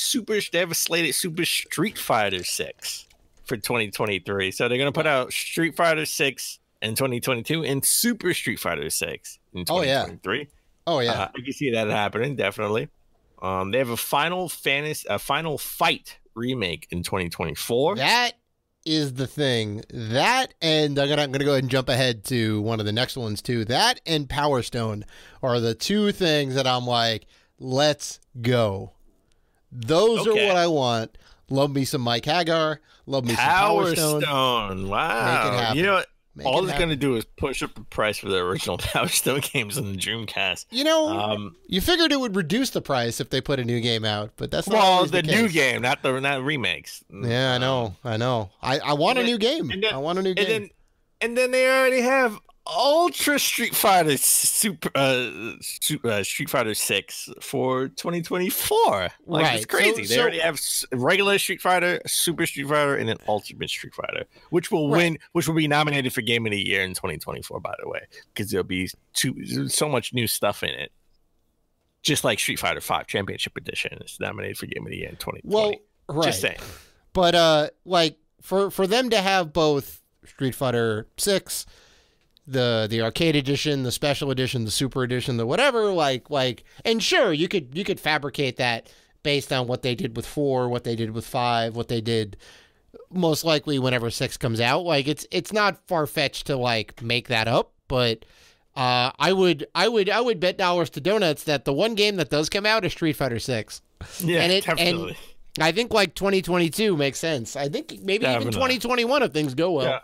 a slated Super Street Fighter 6 for 2023. So they're going to put out Street Fighter 6 in 2022 and Super Street Fighter 6 in 2023. Oh yeah. I can see that happening, definitely. They have a Final Fight remake in 2024. That is the thing. That, and I'm gonna go ahead and jump ahead to one of the next ones too. That and Power Stone are the two things that I'm like, let's go. Those are what I want. Love me some Mike Hagar. Love me some Power Stone. Wow. You know what? All it's going to do is push up the price for the original Power Stone games on the Dreamcast. You figured it would reduce the price if they put a new game out, but that's not always the case. New game, not remakes. Yeah, I know. I want a new game. I want a new game. And then they already have Ultra Street Fighter Street Fighter 6 for 2024. Like, it's crazy. They already have regular Street Fighter, Super Street Fighter, and an Ultimate Street Fighter, which will win, which will be nominated for Game of the Year in 2024, by the way, because there'll be so much new stuff in it. Just like Street Fighter 5 Championship Edition is nominated for Game of the Year in 2020. Well, right. Just saying. But like for them to have both Street Fighter 6, the arcade edition, the special edition, the super edition, the whatever, like, and sure, you could fabricate that based on what they did with 4, what they did with 5, what they did most likely whenever 6 comes out. Like, it's not far fetched to like make that up, but I would bet dollars to donuts that the one game that does come out is Street Fighter 6. Yeah, definitely. And I think like 2022 makes sense. I think maybe even 2021 if things go well. Yeah.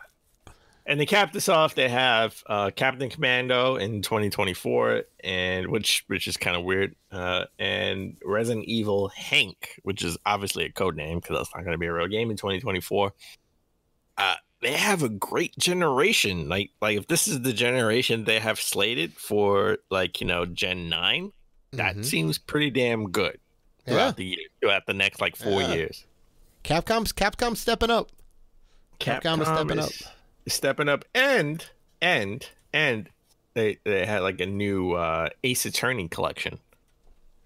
And they cap this off. They have Captain Commando in 2024, and which is kind of weird. And Resident Evil Hank, which is obviously a code name because that's not going to be a real game in 2024. They have a great generation. Like if this is the generation they have slated for, Gen 9, that seems pretty damn good throughout the next 4 years. Capcom's stepping up. Capcom is stepping up. Stepping up, and they had like a new Ace Attorney collection,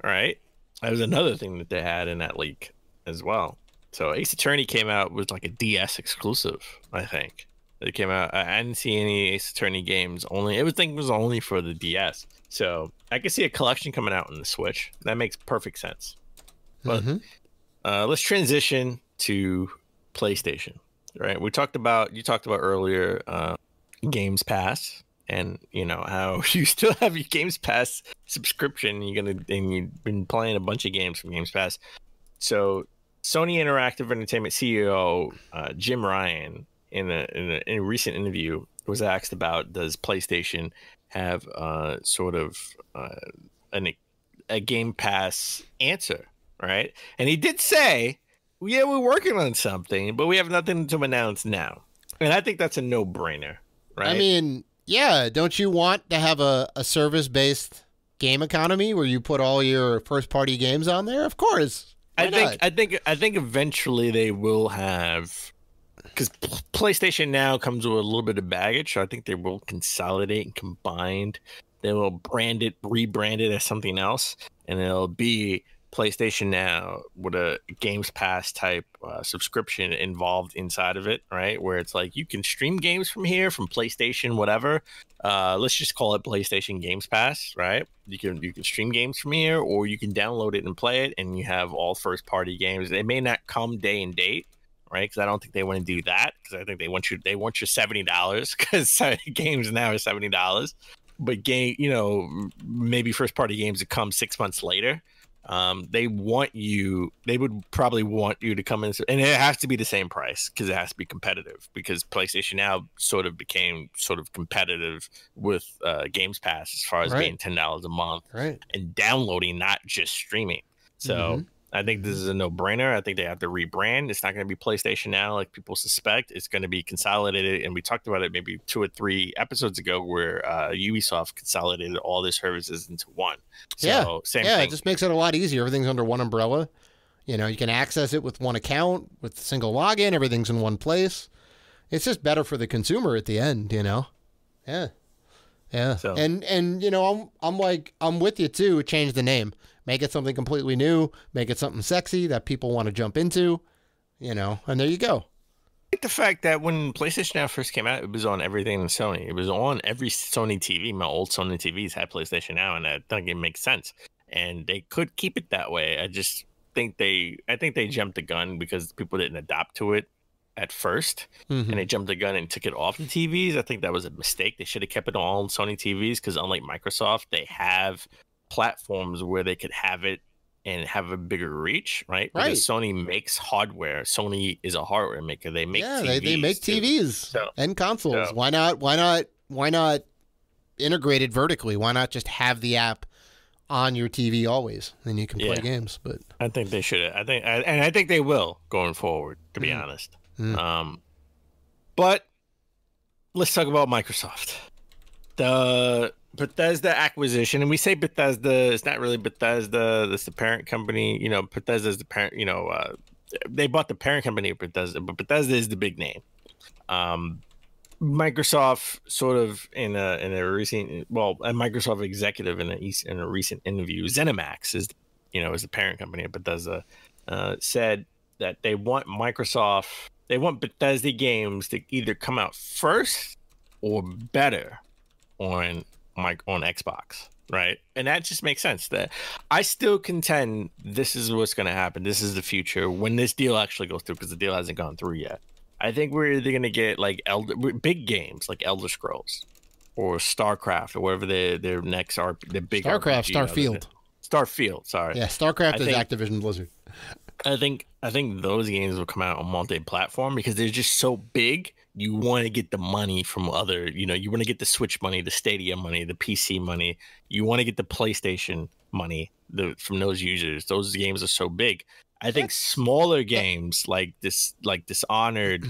right? That was another thing that they had in that leak as well. So Ace Attorney came out with like a DS exclusive, I think. It came out. I didn't see any Ace Attorney games. Everything was only for the DS. So I could see a collection coming out on the Switch. That makes perfect sense. But let's transition to PlayStation. Right? You talked about earlier Games Pass, and you know how you still have your Games Pass subscription. And you've been playing a bunch of games from Games Pass. So Sony Interactive Entertainment CEO Jim Ryan, in a recent interview, was asked about, does PlayStation have sort of a Game Pass answer, right? And he did say, yeah, we're working on something, but we have nothing to announce now. And I think that's a no-brainer, right? I mean, yeah, don't you want to have a service-based game economy where you put all your first-party games on there? Of course. I think eventually they will have, because PlayStation Now comes with a little bit of baggage, so I think they will consolidate and combine. They will rebrand it as something else, and it'll be PlayStation Now with a Games Pass type subscription involved inside of it, right? Where it's like you can stream games from here, from PlayStation, whatever. Let's just call it PlayStation Games Pass, right? You can stream games from here, or you can download it and play it, and you have all first party games. They may not come day and date, right? Because I don't think they want to do that. Because I think they want your $70, because games now are $70. But maybe first party games that come 6 months later. They would probably want you to come in, and it has to be the same price because it has to be competitive, because PlayStation Now sort of became sort of competitive with Games Pass as far as being $10 a month and downloading, not just streaming. So I think this is a no-brainer. I think they have to rebrand. It's not going to be PlayStation Now like people suspect. It's going to be consolidated, and we talked about it maybe 2 or 3 episodes ago, where Ubisoft consolidated all their services into one. So same thing. It just makes it a lot easier. Everything's under one umbrella. You know, you can access it with one account, with a single login. Everything's in one place. It's just better for the consumer at the end, you know? Yeah. Yeah. So. And you know, I'm with you too. Change the name. Make it something completely new. Make it something sexy that people want to jump into, you know, and there you go. I like the fact that when PlayStation Now first came out, it was on everything in Sony. It was on every Sony TV. My old Sony TVs had PlayStation Now, and I think it makes sense. And they could keep it that way. I just think they jumped the gun because people didn't adapt to it at first, and they jumped the gun and took it off the TVs. I think that was a mistake. They should have kept it on Sony TVs, because unlike Microsoft, they have platforms where they could have it and have a bigger reach, right? Because Sony makes hardware. Sony is a hardware maker. They make TVs. They make TVs and consoles. So, why not integrate it vertically? Why not just have the app on your TV always, and you can play games? But I think they should. I think they will going forward, to be honest. But let's talk about Microsoft. The Bethesda acquisition, and we say Bethesda, it's not really Bethesda, that's the parent company. You know, Bethesda is the parent, you know, they bought the parent company of Bethesda, but Bethesda is the big name. Microsoft sort of in a recent, well, a Microsoft executive in a recent interview, ZeniMax is the parent company of Bethesda, said that they want Bethesda games to either come out first or better on Xbox, right? And that just makes sense. That I still contend this is what's going to happen. This is the future when this deal actually goes through, because the deal hasn't gone through yet. I think we're either going to get like big games like Elder Scrolls or StarCraft or whatever their next are, the big StarCraft, RPG, Starfield. Sorry, yeah, StarCraft is Activision Blizzard. I think those games will come out on multi-platform because they're just so big. You want to get the money from other, you want to get the Switch money, the Stadia money, the PC money. You want to get the PlayStation money from those users. Those games are so big. I think smaller games like Dishonored,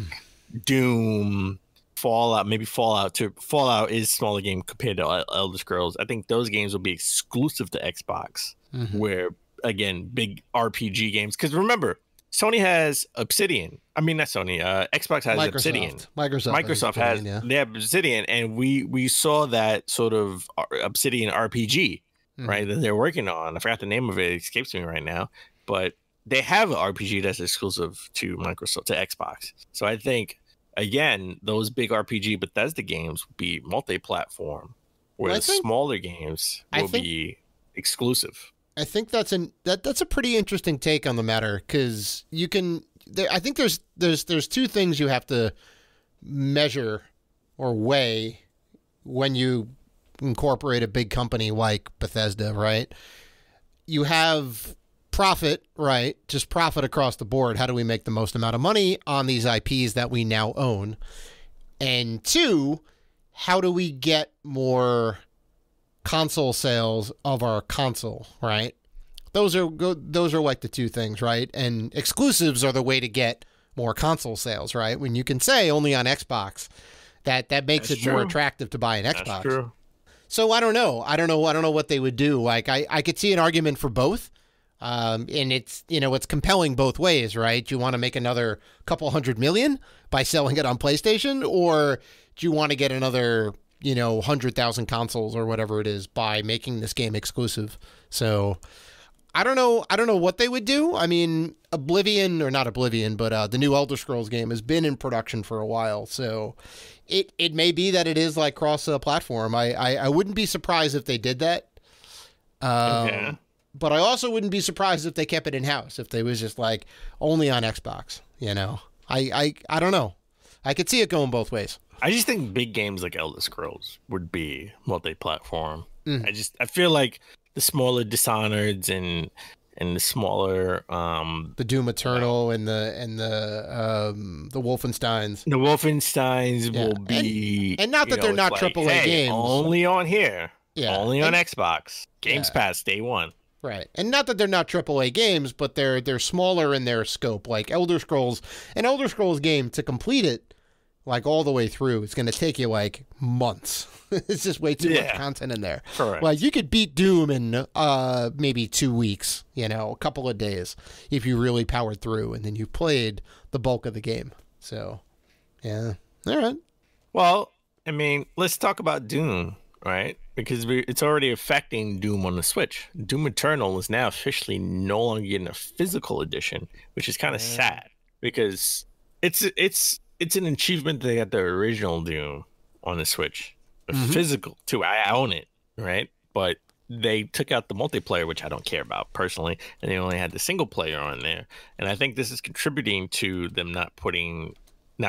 Doom, Fallout, maybe Fallout is smaller game compared to Elder Scrolls. I think those games will be exclusive to Xbox, where again, big RPG games. Because remember, Sony has Obsidian. I mean, not Sony. Xbox has Obsidian. Microsoft has yeah. They have Obsidian, and we saw that sort of Obsidian RPG, right? That they're working on. I forgot the name of it. It escapes me right now, but they have an RPG that's exclusive to Microsoft, to Xbox. So I think, again, those big RPG Bethesda games will be multi-platform, whereas smaller games will be exclusive. I think that's a pretty interesting take on the matter, because you can. I think there's two things you have to measure or weigh when you incorporate a big company like Bethesda, right? You have profit, right? Just profit across the board. How do we make the most amount of money on these IPs that we now own? And two, how do we get more console sales of our console, right? Those are like the two things, right? And exclusives are the way to get more console sales, right? When you can say only on Xbox, that makes it more attractive to buy an Xbox. That's true. So I don't know what they would do. Like I could see an argument for both. And it's compelling both ways, right? Do you want to make another couple $100 million by selling it on PlayStation, or do you want to get another 100,000 consoles or whatever it is by making this game exclusive? So I don't know what they would do. I mean, the new Elder Scrolls game has been in production for a while, so it may be that it is like cross platform. I wouldn't be surprised if they did that. Okay. But I also wouldn't be surprised if they kept it in house, if they was just like only on Xbox. I don't know. I could see it going both ways. I just think big games like Elder Scrolls would be multi-platform. I feel like the smaller Dishonored's and the smaller the Doom Eternal and the Wolfensteins. The Wolfensteins will be, and not that they're not AAA games. Only on here. Yeah. Only on Xbox. Games Pass day one. Right. And not that they're not AAA games, but they're smaller in their scope. Like Elder Scrolls, an Elder Scrolls game, to complete it like all the way through, it's going to take you like months. It's just way too much content in there. Correct. Like you could beat Doom in maybe 2 weeks, a couple of days, if you really powered through and then you played the bulk of the game. So, yeah. All right. Well, I mean, let's talk about Doom, right? Because it's already affecting Doom on the Switch. Doom Eternal is now officially no longer getting a physical edition, which is kind of sad, because it's an achievement that they got the original Doom on the Switch. Physical too. I own it, right? But they took out the multiplayer, which I don't care about personally, and they only had the single player on there. And I think this is contributing to them not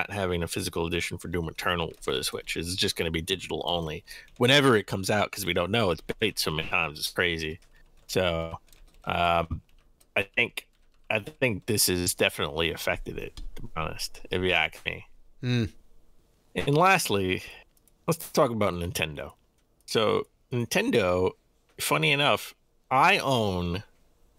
having a physical edition for Doom Eternal for the Switch. It's just going to be digital only whenever it comes out, because we don't know. It's bait so many times. It's crazy. So I think this has definitely affected it, to be honest, if you ask me. And lastly, let's talk about Nintendo. So Nintendo, funny enough, I'm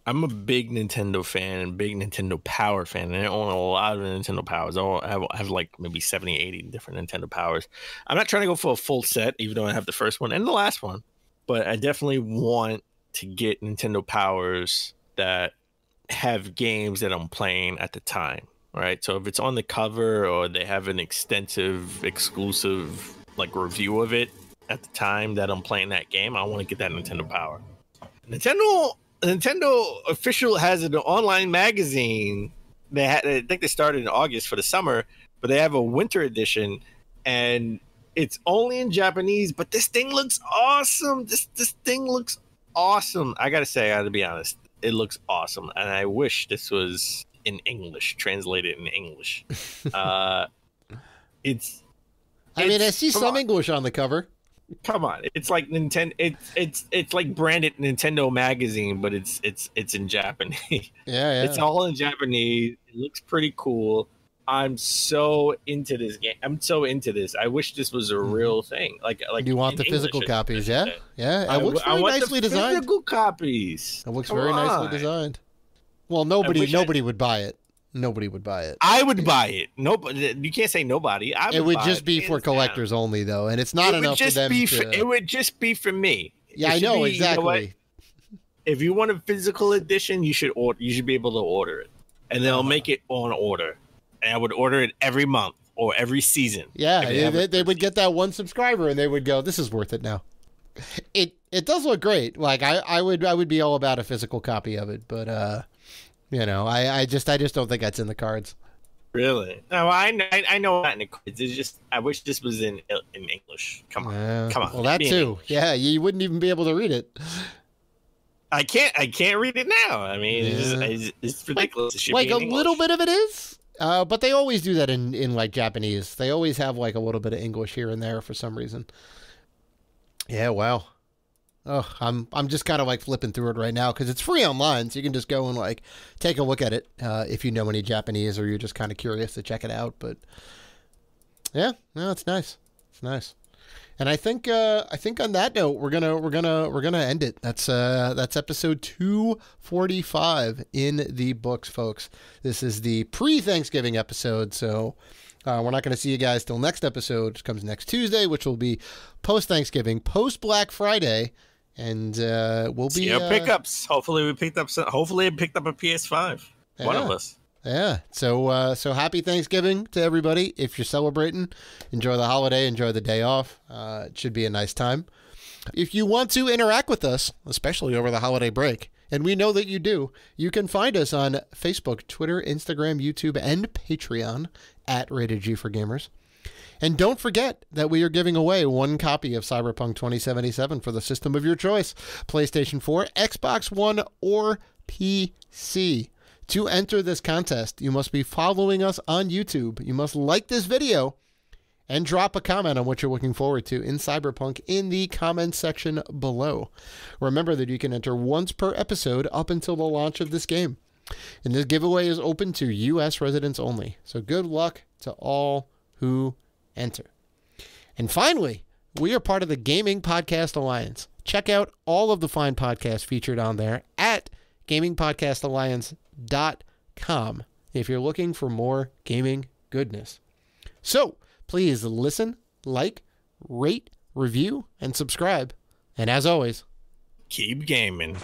a big Nintendo fan and big Nintendo Power fan, and I own a lot of Nintendo Powers. I have like maybe 70, 80 different Nintendo Powers. I'm not trying to go for a full set, even though I have the first one and the last one, but I definitely want to get Nintendo Powers that have games that I'm playing at the time, right? So if it's on the cover or they have an extensive, exclusive like review of it at the time that I'm playing that game, I want to get that Nintendo Power. Nintendo official has an online magazine. I think they started in August for the summer, but they have a winter edition, and it's only in Japanese. But this thing looks awesome. This thing looks awesome. I gotta be honest, it looks awesome, and I wish this was in English, translated in English. I see some English on the cover. Come on, it's like Nintendo. It's like branded Nintendo magazine, but it's in Japanese. Yeah. It's all in Japanese. It looks pretty cool. I'm so into this game. I'm so into this. I wish this was a real thing. Like you want the physical copies? Yeah. It looks very nicely designed. Physical copies. It looks very nicely designed. Well, nobody would buy it. Nobody would buy it. I would buy it. Nobody. You can't say nobody. It would just be for collectors only, though, and it's not enough for them to... It would just be for me. Yeah, I know, exactly. If you want a physical edition, you should be able to order it. and they'll make it on order. And I would order it every month or every season. Yeah, they would get that one subscriber, and they would go, "This is worth it now." It does look great. Like I would be all about a physical copy of it, but I just don't think that's in the cards. Really? No, I know that in the cards. It's just I wish this was in English. Come on. Well, that too. Yeah, you wouldn't even be able to read it. I can't read it now. I mean, it's ridiculous. Like a little bit of it is. But they always do that in like Japanese. They always have like a little bit of English here and there for some reason. Yeah, wow. Oh, I'm just kind of like flipping through it right now because it's free online, so you can just go and like take a look at it if you know any Japanese or you're just kind of curious to check it out. But yeah, no, it's nice. It's nice. And I think on that note we're gonna end it. That's episode 245 in the books, folks. This is the pre-Thanksgiving episode, so we're not going to see you guys till next episode, which comes next Tuesday, which will be post-Thanksgiving, post-Black Friday, and we'll be pickups. Hopefully we picked up a PS5. Yeah. One of us. Yeah. So happy Thanksgiving to everybody. If you're celebrating, enjoy the holiday, enjoy the day off. It should be a nice time. If you want to interact with us, especially over the holiday break, and we know that you do, you can find us on Facebook, Twitter, Instagram, YouTube, and Patreon at Rated G for Gamers. And don't forget that we are giving away one copy of Cyberpunk 2077 for the system of your choice, PlayStation 4, Xbox One, or PC. To enter this contest, you must be following us on YouTube. You must like this video and drop a comment on what you're looking forward to in Cyberpunk in the comments section below. Remember that you can enter once per episode up until the launch of this game. And this giveaway is open to U.S. residents only. So good luck to all who enter. And finally, we are part of the Gaming Podcast Alliance. Check out all of the fine podcasts featured on there at gamingpodcastalliance.com if you're looking for more gaming goodness. So please listen, like, rate, review, and subscribe. And as always, keep gaming.